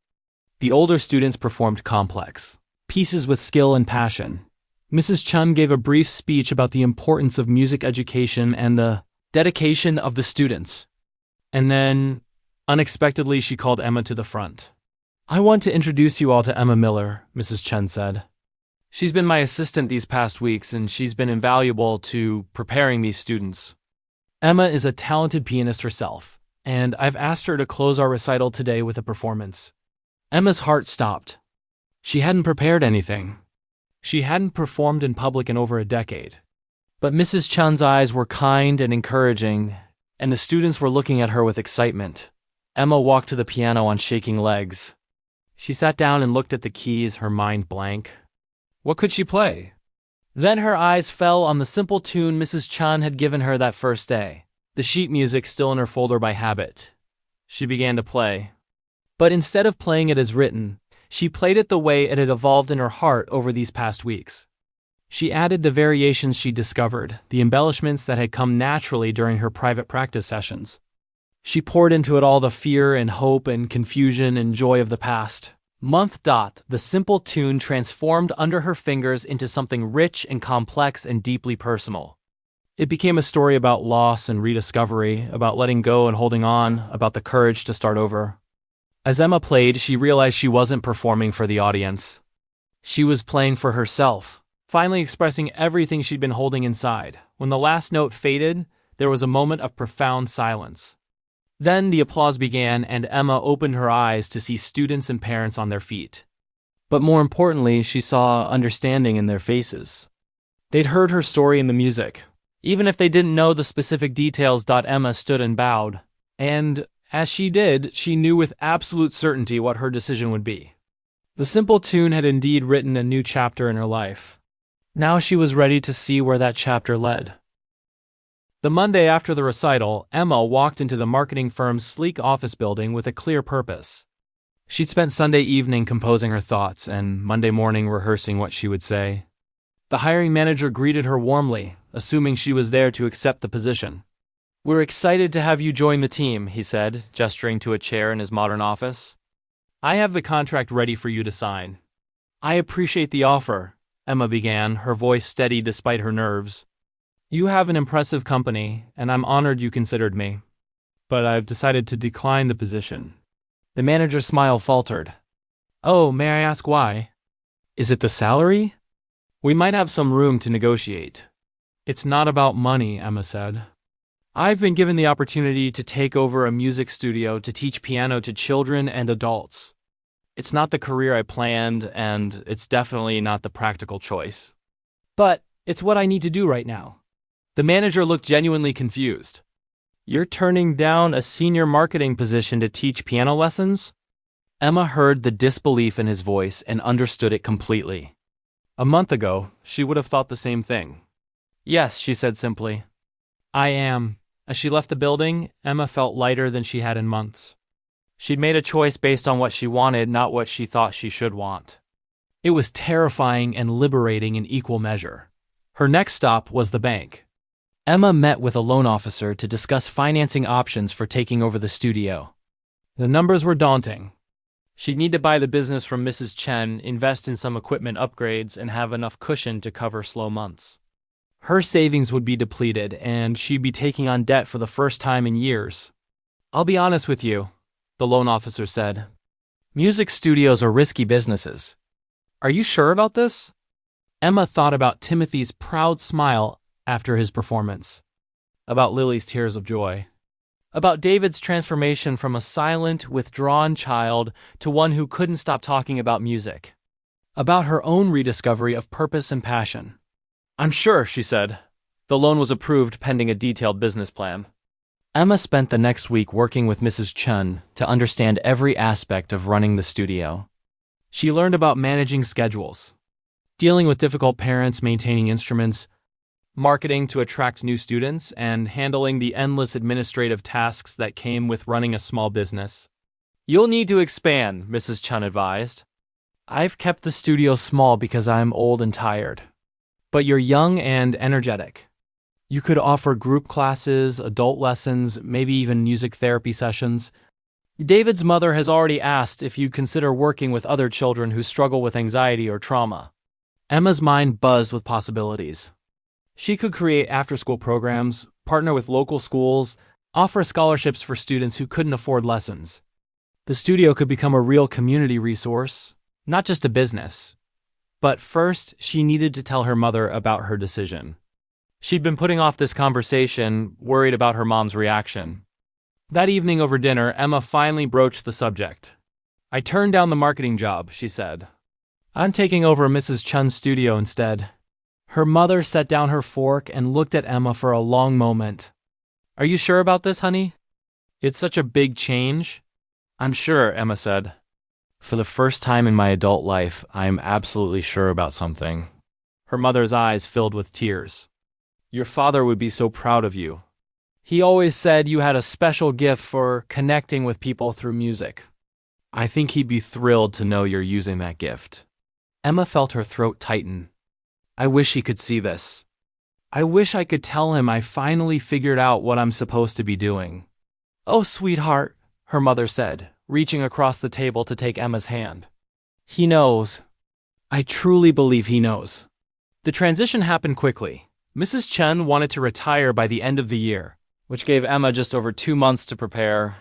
The older students performed complex pieces with skill and passion. Mrs. Chen gave a brief speech about the importance of music education and the dedication of the students. And then, unexpectedly, she called Emma to the front. "I want to introduce you all to Emma Miller," Mrs. Chen said. "She's been my assistant these past weeks, and she's been invaluable to preparing these students. Emma is a talented pianist herself, and I've asked her to close our recital today with a performance." Emma's heart stopped. She hadn't prepared anything. She hadn't performed in public in over a decade. But Mrs. Chen's eyes were kind and encouraging, and the students were looking at her with excitement. Emma walked to the piano on shaking legs. She sat down and looked at the keys, her mind blank. What could she play? Then her eyes fell on the simple tune Mrs. Chen had given her that first day, the sheet music still in her folder by habit. She began to play. But instead of playing it as written, she played it the way it had evolved in her heart over these past weeks. She added the variations she discovered, the embellishments that had come naturally during her private practice sessions. She poured into it all the fear and hope and confusion and joy of the past. The simple tune transformed under her fingers into something rich and complex and deeply personal. It became a story about loss and rediscovery, about letting go and holding on, about the courage to start over. As Emma played, she realized she wasn't performing for the audience. She was playing for herself, finally expressing everything she'd been holding inside. When the last note faded, there was a moment of profound silence. Then the applause began, and Emma opened her eyes to see students and parents on their feet. But more importantly, she saw understanding in their faces. They'd heard her story in the music. Even if they didn't know the specific details, Emma stood and bowed. And as she did, she knew with absolute certainty what her decision would be. The simple tune had indeed written a new chapter in her life. Now she was ready to see where that chapter led. The Monday after the recital, Emma walked into the marketing firm's sleek office building with a clear purpose. She'd spent Sunday evening composing her thoughts and Monday morning rehearsing what she would say. The hiring manager greeted her warmly, assuming she was there to accept the position. "We're excited to have you join the team," he said, gesturing to a chair in his modern office. "I have the contract ready for you to sign." "I appreciate the offer," Emma began, her voice steady despite her nerves. "You have an impressive company, and I'm honored you considered me. But I've decided to decline the position." The manager's smile faltered. "Oh, may I ask why?" "Is it the salary?" "We might have some room to negotiate." "It's not about money," Emma said. "I've been given the opportunity to take over a music studio to teach piano to children and adults. It's not the career I planned, and it's definitely not the practical choice. But it's what I need to do right now." The manager looked genuinely confused. "You're turning down a senior marketing position to teach piano lessons?" Emma heard the disbelief in his voice and understood it completely. A month ago, she would have thought the same thing. "Yes," she said simply. "I am." As she left the building, Emma felt lighter than she had in months. She'd made a choice based on what she wanted, not what she thought she should want. It was terrifying and liberating in equal measure. Her next stop was the bank. Emma met with a loan officer to discuss financing options for taking over the studio. The numbers were daunting. She'd need to buy the business from Mrs. Chen, invest in some equipment upgrades, and have enough cushion to cover slow months. Her savings would be depleted, and she'd be taking on debt for the first time in years. "I'll be honest with you," the loan officer said. "Music studios are risky businesses." "Are you sure about this?" Emma thought about Timothy's proud smile after his performance, about Lily's tears of joy, about David's transformation from a silent, withdrawn child to one who couldn't stop talking about music, about her own rediscovery of purpose and passion. "I'm sure," she said. The loan was approved pending a detailed business plan. Emma spent the next week working with Mrs. Chen to understand every aspect of running the studio. She learned about managing schedules, dealing with difficult parents, maintaining instruments, marketing to attract new students, and handling the endless administrative tasks that came with running a small business. "You'll need to expand," Mrs. Chen advised. "I've kept the studio small because I'm old and tired. But you're young and energetic. You could offer group classes, adult lessons, maybe even music therapy sessions. David's mother has already asked if you'd consider working with other children who struggle with anxiety or trauma." Emma's mind buzzed with possibilities. She could create after-school programs, partner with local schools, offer scholarships for students who couldn't afford lessons. The studio could become a real community resource, not just a business. But first, she needed to tell her mother about her decision. She'd been putting off this conversation, worried about her mom's reaction. That evening over dinner, Emma finally broached the subject. "I turned down the marketing job," she said. "I'm taking over Mrs. Chun's studio instead." Her mother set down her fork and looked at Emma for a long moment. "Are you sure about this, honey? It's such a big change." "I'm sure," Emma said. "For the first time in my adult life, I'm absolutely sure about something." Her mother's eyes filled with tears. "Your father would be so proud of you. He always said you had a special gift for connecting with people through music." I think he'd be thrilled to know you're using that gift. Emma felt her throat tighten. I wish he could see this. I wish I could tell him I finally figured out what I'm supposed to be doing. Oh, sweetheart, her mother said, reaching across the table to take Emma's hand. He knows. I truly believe he knows. The transition happened quickly. Mrs. Chen wanted to retire by the end of the year, which gave Emma just over 2 months to prepare.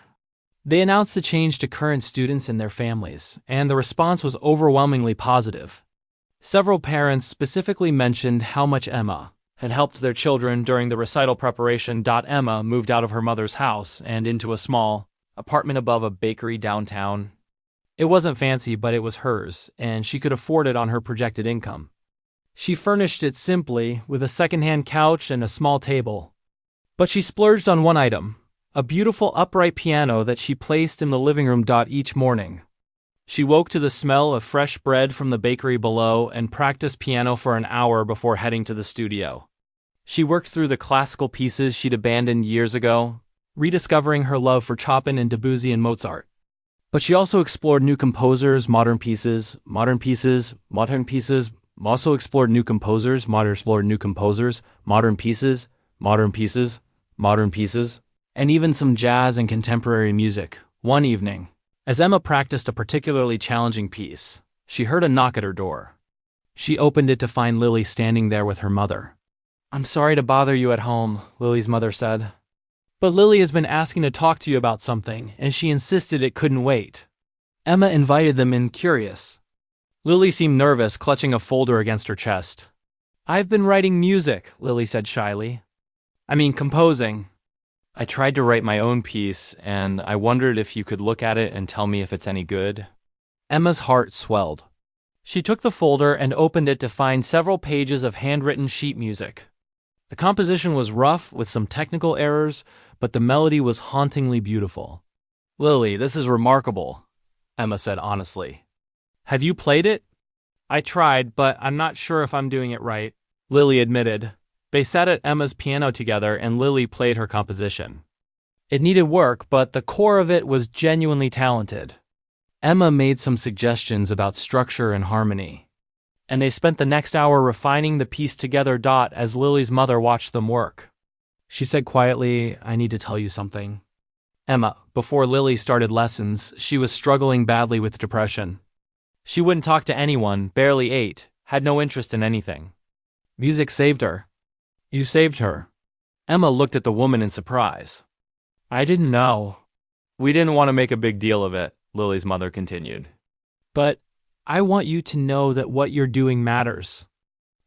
They announced the change to current students and their families, and the response was overwhelmingly positive. Several parents specifically mentioned how much Emma had helped their children during the recital preparation. Emma moved out of her mother's house and into a small apartment above a bakery downtown. It wasn't fancy, but it was hers, and she could afford it on her projected income. She furnished it simply, with a second-hand couch and a small table. But she splurged on one item, a beautiful upright piano that she placed in the living room. Each morning, she woke to the smell of fresh bread from the bakery below and practiced piano for an hour before heading to the studio. She worked through the classical pieces she'd abandoned years ago, rediscovering her love for Chopin and Debussy and Mozart. But she also explored new composers, modern pieces, also explored new composers, modern pieces, and even some jazz and contemporary music. One evening, as Emma practiced a particularly challenging piece, she heard a knock at her door. She opened it to find Lily standing there with her mother. I'm sorry to bother you at home, Lily's mother said. But Lily has been asking to talk to you about something, and she insisted it couldn't wait. Emma invited them in, curious. Lily seemed nervous, clutching a folder against her chest. I've been writing music, Lily said shyly. Composing. I tried to write my own piece, and I wondered if you could look at it and tell me if it's any good. Emma's heart swelled. She took the folder and opened it to find several pages of handwritten sheet music. The composition was rough, with some technical errors, but the melody was hauntingly beautiful. Lily, this is remarkable, Emma said honestly. Have you played it? I tried, but I'm not sure if I'm doing it right, Lily admitted. They sat at Emma's piano together and Lily played her composition. It needed work, but the core of it was genuinely talented. Emma made some suggestions about structure and harmony, and they spent the next hour refining the piece together. As Lily's mother watched them work, she said quietly, I need to tell you something. Emma, before Lily started lessons, she was struggling badly with depression. She wouldn't talk to anyone, barely ate, had no interest in anything. Music saved her. You saved her. Emma looked at the woman in surprise. I didn't know. We didn't want to make a big deal of it, Lily's mother continued. But I want you to know that what you're doing matters.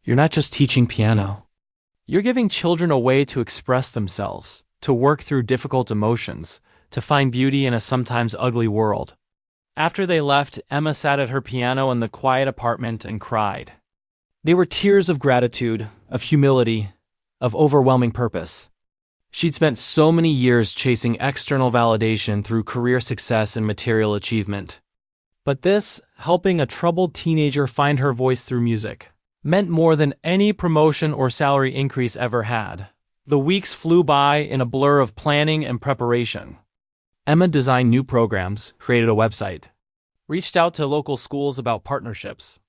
You're not just teaching piano. You're giving children a way to express themselves, to work through difficult emotions, to find beauty in a sometimes ugly world. After they left, Emma sat at her piano in the quiet apartment and cried. They were tears of gratitude, of humility, of overwhelming purpose. She'd spent so many years chasing external validation through career success and material achievement. But this, helping a troubled teenager find her voice through music, meant more than any promotion or salary increase ever had. The weeks flew by in a blur of planning and preparation. Emma designed new programs, created a website, reached out to local schools about partnerships,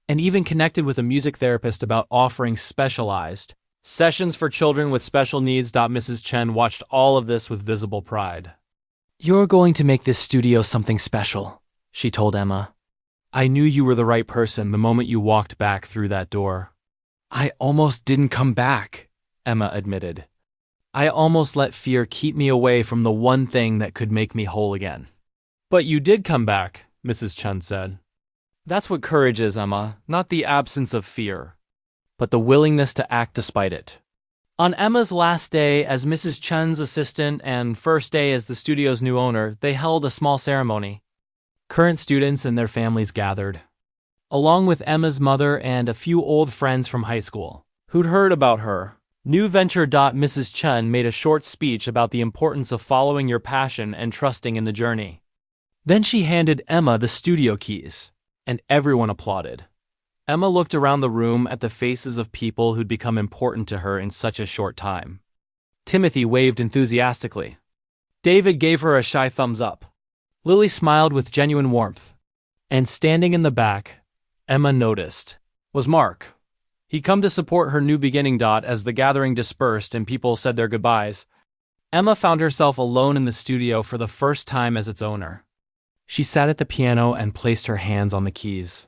and even connected with a music therapist about offering specialized sessions for children with special needs. Mrs. Chen watched all of this with visible pride. You're going to make this studio something special, she told Emma. I knew you were the right person the moment you walked back through that door. I almost didn't come back, Emma admitted. I almost let fear keep me away from the one thing that could make me whole again. But you did come back, Mrs. Chen said. That's what courage is, Emma, not the absence of fear, but the willingness to act despite it. On Emma's last day as Mrs. Chen's assistant and first day as the studio's new owner, they held a small ceremony. Current students and their families gathered, along with Emma's mother and a few old friends from high school who'd heard about her new venture. Mrs. Chen made a short speech about the importance of following your passion and trusting in the journey. Then she handed Emma the studio keys, and everyone applauded. Emma looked around the room at the faces of people who'd become important to her in such a short time. Timothy waved enthusiastically. David gave her a shy thumbs up. Lily smiled with genuine warmth. And standing in the back, Emma noticed, was Mark. He'd come to support her new beginning. As the gathering dispersed and people said their goodbyes, Emma found herself alone in the studio for the first time as its owner. She sat at the piano and placed her hands on the keys.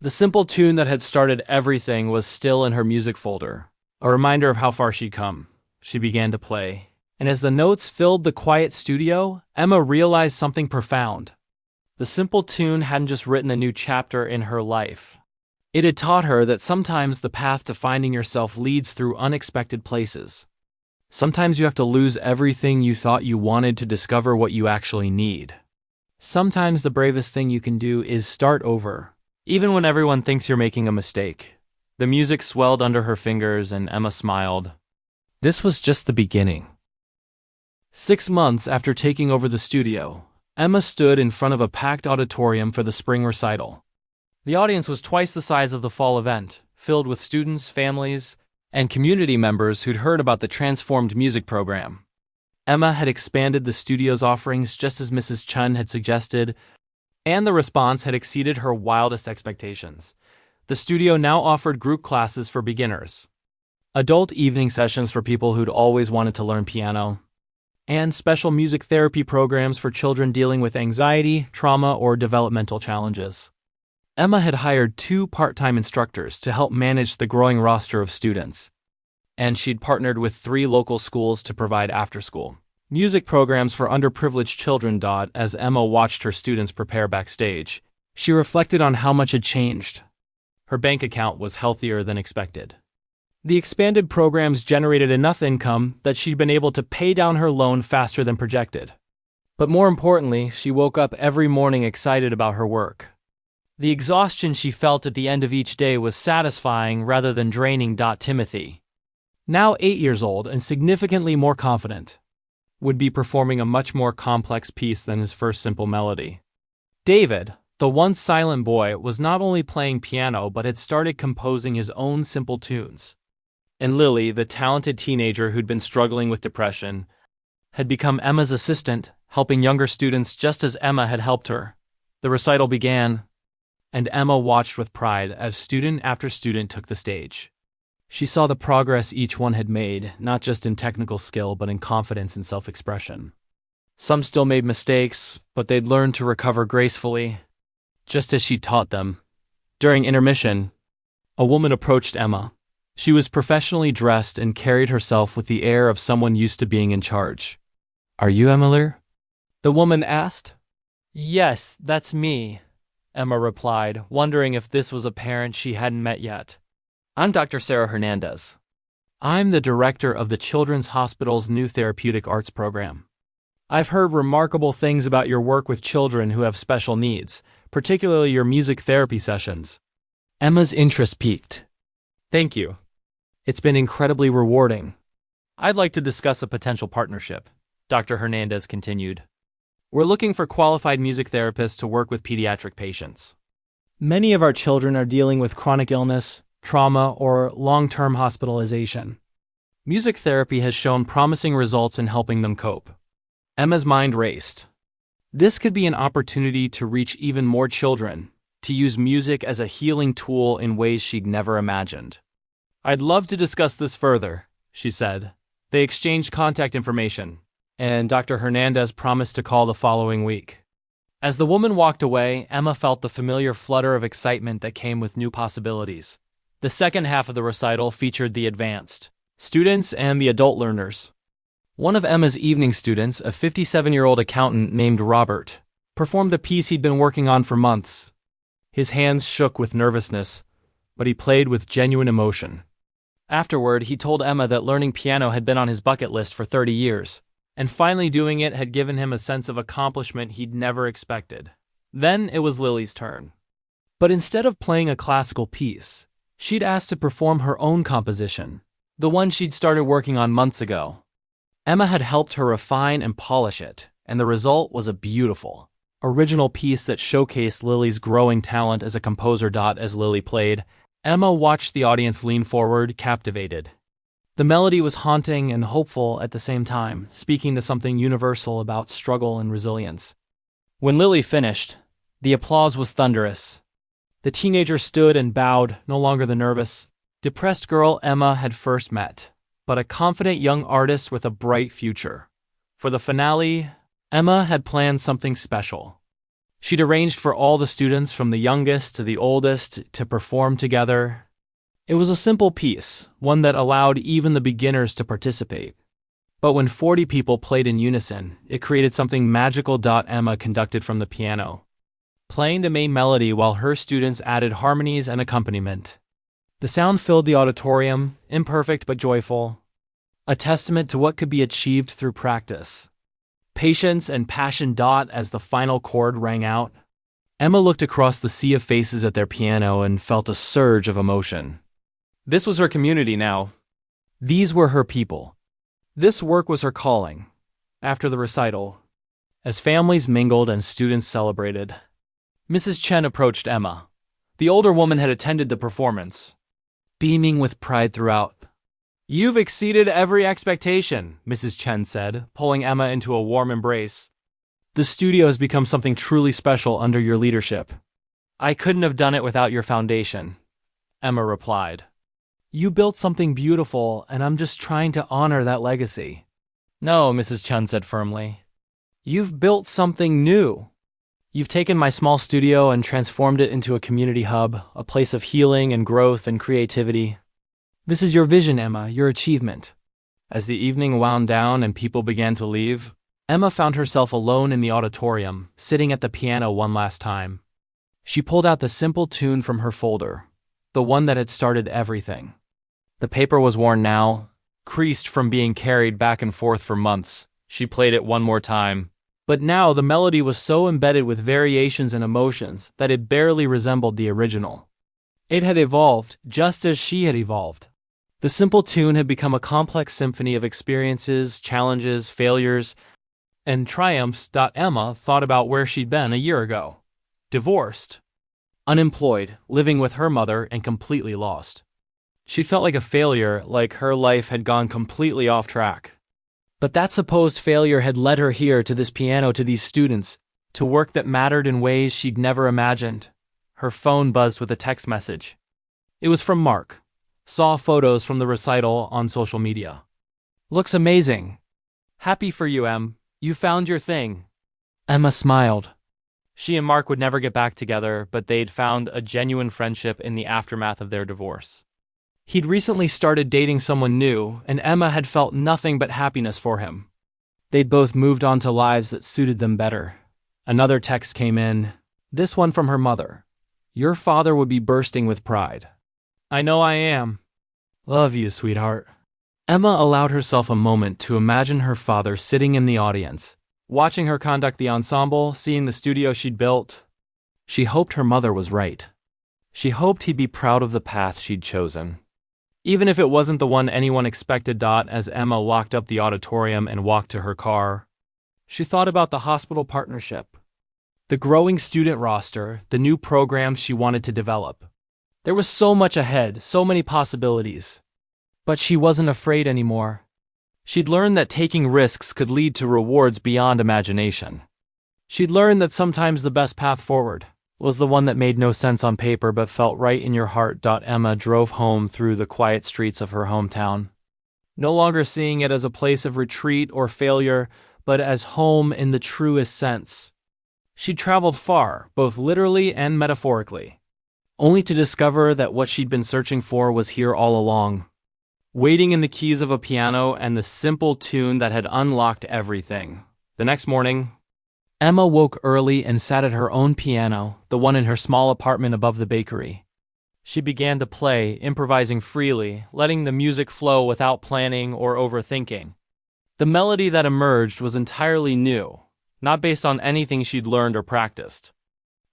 The simple tune that had started everything was still in her music folder, a reminder of how far she'd come. She began to play, and as the notes filled the quiet studio, Emma realized something profound. The simple tune hadn't just written a new chapter in her life. It had taught her that sometimes the path to finding yourself leads through unexpected places. Sometimes you have to lose everything you thought you wanted to discover what you actually need. Sometimes the bravest thing you can do is start over, even when everyone thinks you're making a mistake. The music swelled under her fingers and Emma smiled. This was just the beginning. 6 months after taking over the studio, Emma stood in front of a packed auditorium for the spring recital. The audience was twice the size of the fall event, filled with students, families, and community members who'd heard about the transformed music program. Emma had expanded the studio's offerings just as Mrs. Chun had suggested, and the response had exceeded her wildest expectations. The studio now offered group classes for beginners, adult evening sessions for people who'd always wanted to learn piano, and special music therapy programs for children dealing with anxiety, trauma, or developmental challenges. Emma had hired 2 part-time instructors to help manage the growing roster of students, and she'd partnered with 3 local schools to provide after-school music programs for underprivileged children. As Emma watched her students prepare backstage, she reflected on how much had changed. Her bank account was healthier than expected. The expanded programs generated enough income that she'd been able to pay down her loan faster than projected. But more importantly, she woke up every morning excited about her work. The exhaustion she felt at the end of each day was satisfying rather than draining. Timothy, now 8 years old and significantly more confident, would be performing a much more complex piece than his first simple melody. David, the once silent boy, was not only playing piano but had started composing his own simple tunes. And Lily, the talented teenager who'd been struggling with depression, had become Emma's assistant, helping younger students just as Emma had helped her. The recital began, and Emma watched with pride as student after student took the stage. She saw the progress each one had made, not just in technical skill but in confidence and self-expression. Some still made mistakes, but they'd learned to recover gracefully, just as she taught them. During intermission, a woman approached Emma. She was professionally dressed and carried herself with the air of someone used to being in charge. "Are you Emily?" the woman asked. "Yes, that's me," Emma replied, wondering if this was a parent she hadn't met yet. "I'm Dr. Sarah Hernandez. I'm the director of the Children's Hospital's new Therapeutic Arts program. I've heard remarkable things about your work with children who have special needs, particularly your music therapy sessions." Emma's interest piqued. "Thank you. It's been incredibly rewarding. I'd like to discuss a potential partnership," Dr. Hernandez continued. "We're looking for qualified music therapists to work with pediatric patients. Many of our children are dealing with chronic illness, trauma, or long-term hospitalization. Music therapy has shown promising results in helping them cope." Emma's mind raced. This could be an opportunity to reach even more children, to use music as a healing tool in ways she'd never imagined. "I'd love to discuss this further," she said. They exchanged contact information, and Dr. Hernandez promised to call the following week. As the woman walked away, Emma felt the familiar flutter of excitement that came with new possibilities. The second half of the recital featured the advanced students and the adult learners. One of Emma's evening students, a 57-year-old accountant named Robert, performed a piece he'd been working on for months. His hands shook with nervousness, but he played with genuine emotion. Afterward, he told Emma that learning piano had been on his bucket list for 30 years, and finally doing it had given him a sense of accomplishment he'd never expected. Then it was Lily's turn. But instead of playing a classical piece, she'd asked to perform her own composition, the one she'd started working on months ago. Emma had helped her refine and polish it, and the result was a beautiful, original piece that showcased Lily's growing talent as a composer. As Lily played, Emma watched the audience lean forward, captivated. The melody was haunting and hopeful at the same time, speaking to something universal about struggle and resilience. When Lily finished, the applause was thunderous. The teenager stood and bowed, no longer the nervous, depressed girl Emma had first met, but a confident young artist with a bright future. For the finale, Emma had planned something special. She'd arranged for all the students from the youngest to the oldest to perform together. It was a simple piece, one that allowed even the beginners to participate. But when 40 people played in unison, it created something magical. Emma conducted from the piano, playing the main melody while her students added harmonies and accompaniment. The sound filled the auditorium, imperfect but joyful, a testament to what could be achieved through practice. Patience and passion. As the final chord rang out, Emma looked across the sea of faces at their piano and felt a surge of emotion. This was her community now. These were her people. This work was her calling. After the recital, as families mingled and students celebrated, Mrs. Chen approached Emma. The older woman had attended the performance, beaming with pride throughout. "You've exceeded every expectation," Mrs. Chen said, pulling Emma into a warm embrace. "The studio has become something truly special under your leadership." "I couldn't have done it without your foundation," Emma replied. "You built something beautiful, and I'm just trying to honor that legacy." "No," Mrs. Chen said firmly. "You've built something new. You've taken my small studio and transformed it into a community hub, a place of healing and growth and creativity. This is your vision, Emma, your achievement." As the evening wound down and people began to leave, Emma found herself alone in the auditorium, sitting at the piano one last time. She pulled out the simple tune from her folder, the one that had started everything. The paper was worn now, creased from being carried back and forth for months. She played it one more time. But now the melody was so embedded with variations and emotions that it barely resembled the original. It had evolved, just as she had evolved. The simple tune had become a complex symphony of experiences, challenges, failures, and triumphs. Emma thought about where she'd been a year ago. Divorced, unemployed, living with her mother, and completely lost. She felt like a failure, like her life had gone completely off track. But that supposed failure had led her here, to this piano, to these students, to work that mattered in ways she'd never imagined. Her phone buzzed with a text message. It was from Mark. Saw photos from the recital on social media. "Looks amazing. Happy for you, Em. You found your thing." Emma smiled. She and Mark would never get back together, but they'd found a genuine friendship in the aftermath of their divorce. He'd recently started dating someone new, and Emma had felt nothing but happiness for him. They'd both moved on to lives that suited them better. Another text came in, this one from her mother. "Your father would be bursting with pride." "I know I am. Love you, sweetheart." Emma allowed herself a moment to imagine her father sitting in the audience, watching her conduct the ensemble, seeing the studio she'd built. She hoped her mother was right. She hoped he'd be proud of the path she'd chosen, even if it wasn't the one anyone expected. As Emma locked up the auditorium and walked to her car, she thought about the hospital partnership, the growing student roster, the new programs she wanted to develop. There was so much ahead, so many possibilities. But she wasn't afraid anymore. She'd learned that taking risks could lead to rewards beyond imagination. She'd learned that sometimes the best path forward was the one that made no sense on paper but felt right in your heart. Emma drove home through the quiet streets of her hometown, no longer seeing it as a place of retreat or failure, but as home in the truest sense. She'd traveled far, both literally and metaphorically, only to discover that what she'd been searching for was here all along, waiting in the keys of a piano and the simple tune that had unlocked everything. The next morning, Emma woke early and sat at her own piano, the one in her small apartment above the bakery. She began to play, improvising freely, letting the music flow without planning or overthinking. The melody that emerged was entirely new, not based on anything she'd learned or practiced.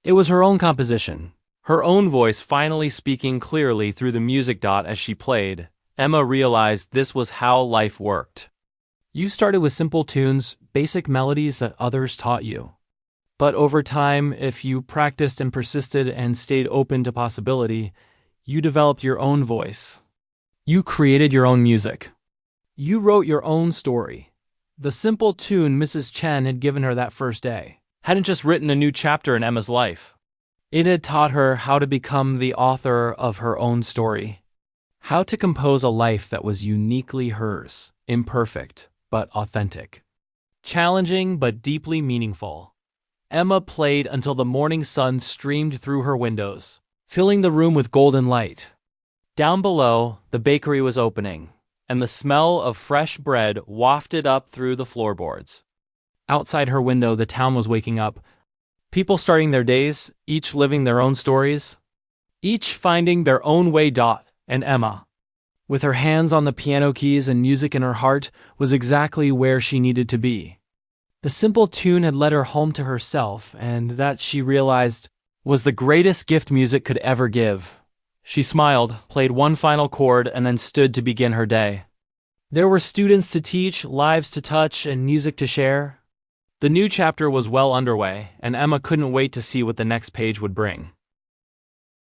It was her own composition, her own voice finally speaking clearly through the music. As she played, Emma realized this was how life worked. You started with simple tunes, basic melodies that others taught you. But over time, if you practiced and persisted and stayed open to possibility, you developed your own voice. You created your own music. You wrote your own story. The simple tune Mrs. Chen had given her that first day, hadn't just written a new chapter in Emma's life. It had taught her how to become the author of her own story. How to compose a life that was uniquely hers, imperfect but authentic. Challenging but deeply meaningful. Emma played until the morning sun streamed through her windows, filling the room with golden light. Down below, the bakery was opening, and the smell of fresh bread wafted up through the floorboards. Outside her window, the town was waking up. People starting their days, each living their own stories, each finding their own way. And Emma, with her hands on the piano keys and music in her heart, was exactly where she needed to be. The simple tune had led her home to herself, and that, she realized, was the greatest gift music could ever give. She smiled, played one final chord, and then stood to begin her day. There were students to teach, lives to touch, and music to share. The new chapter was well underway, and Emma couldn't wait to see what the next page would bring.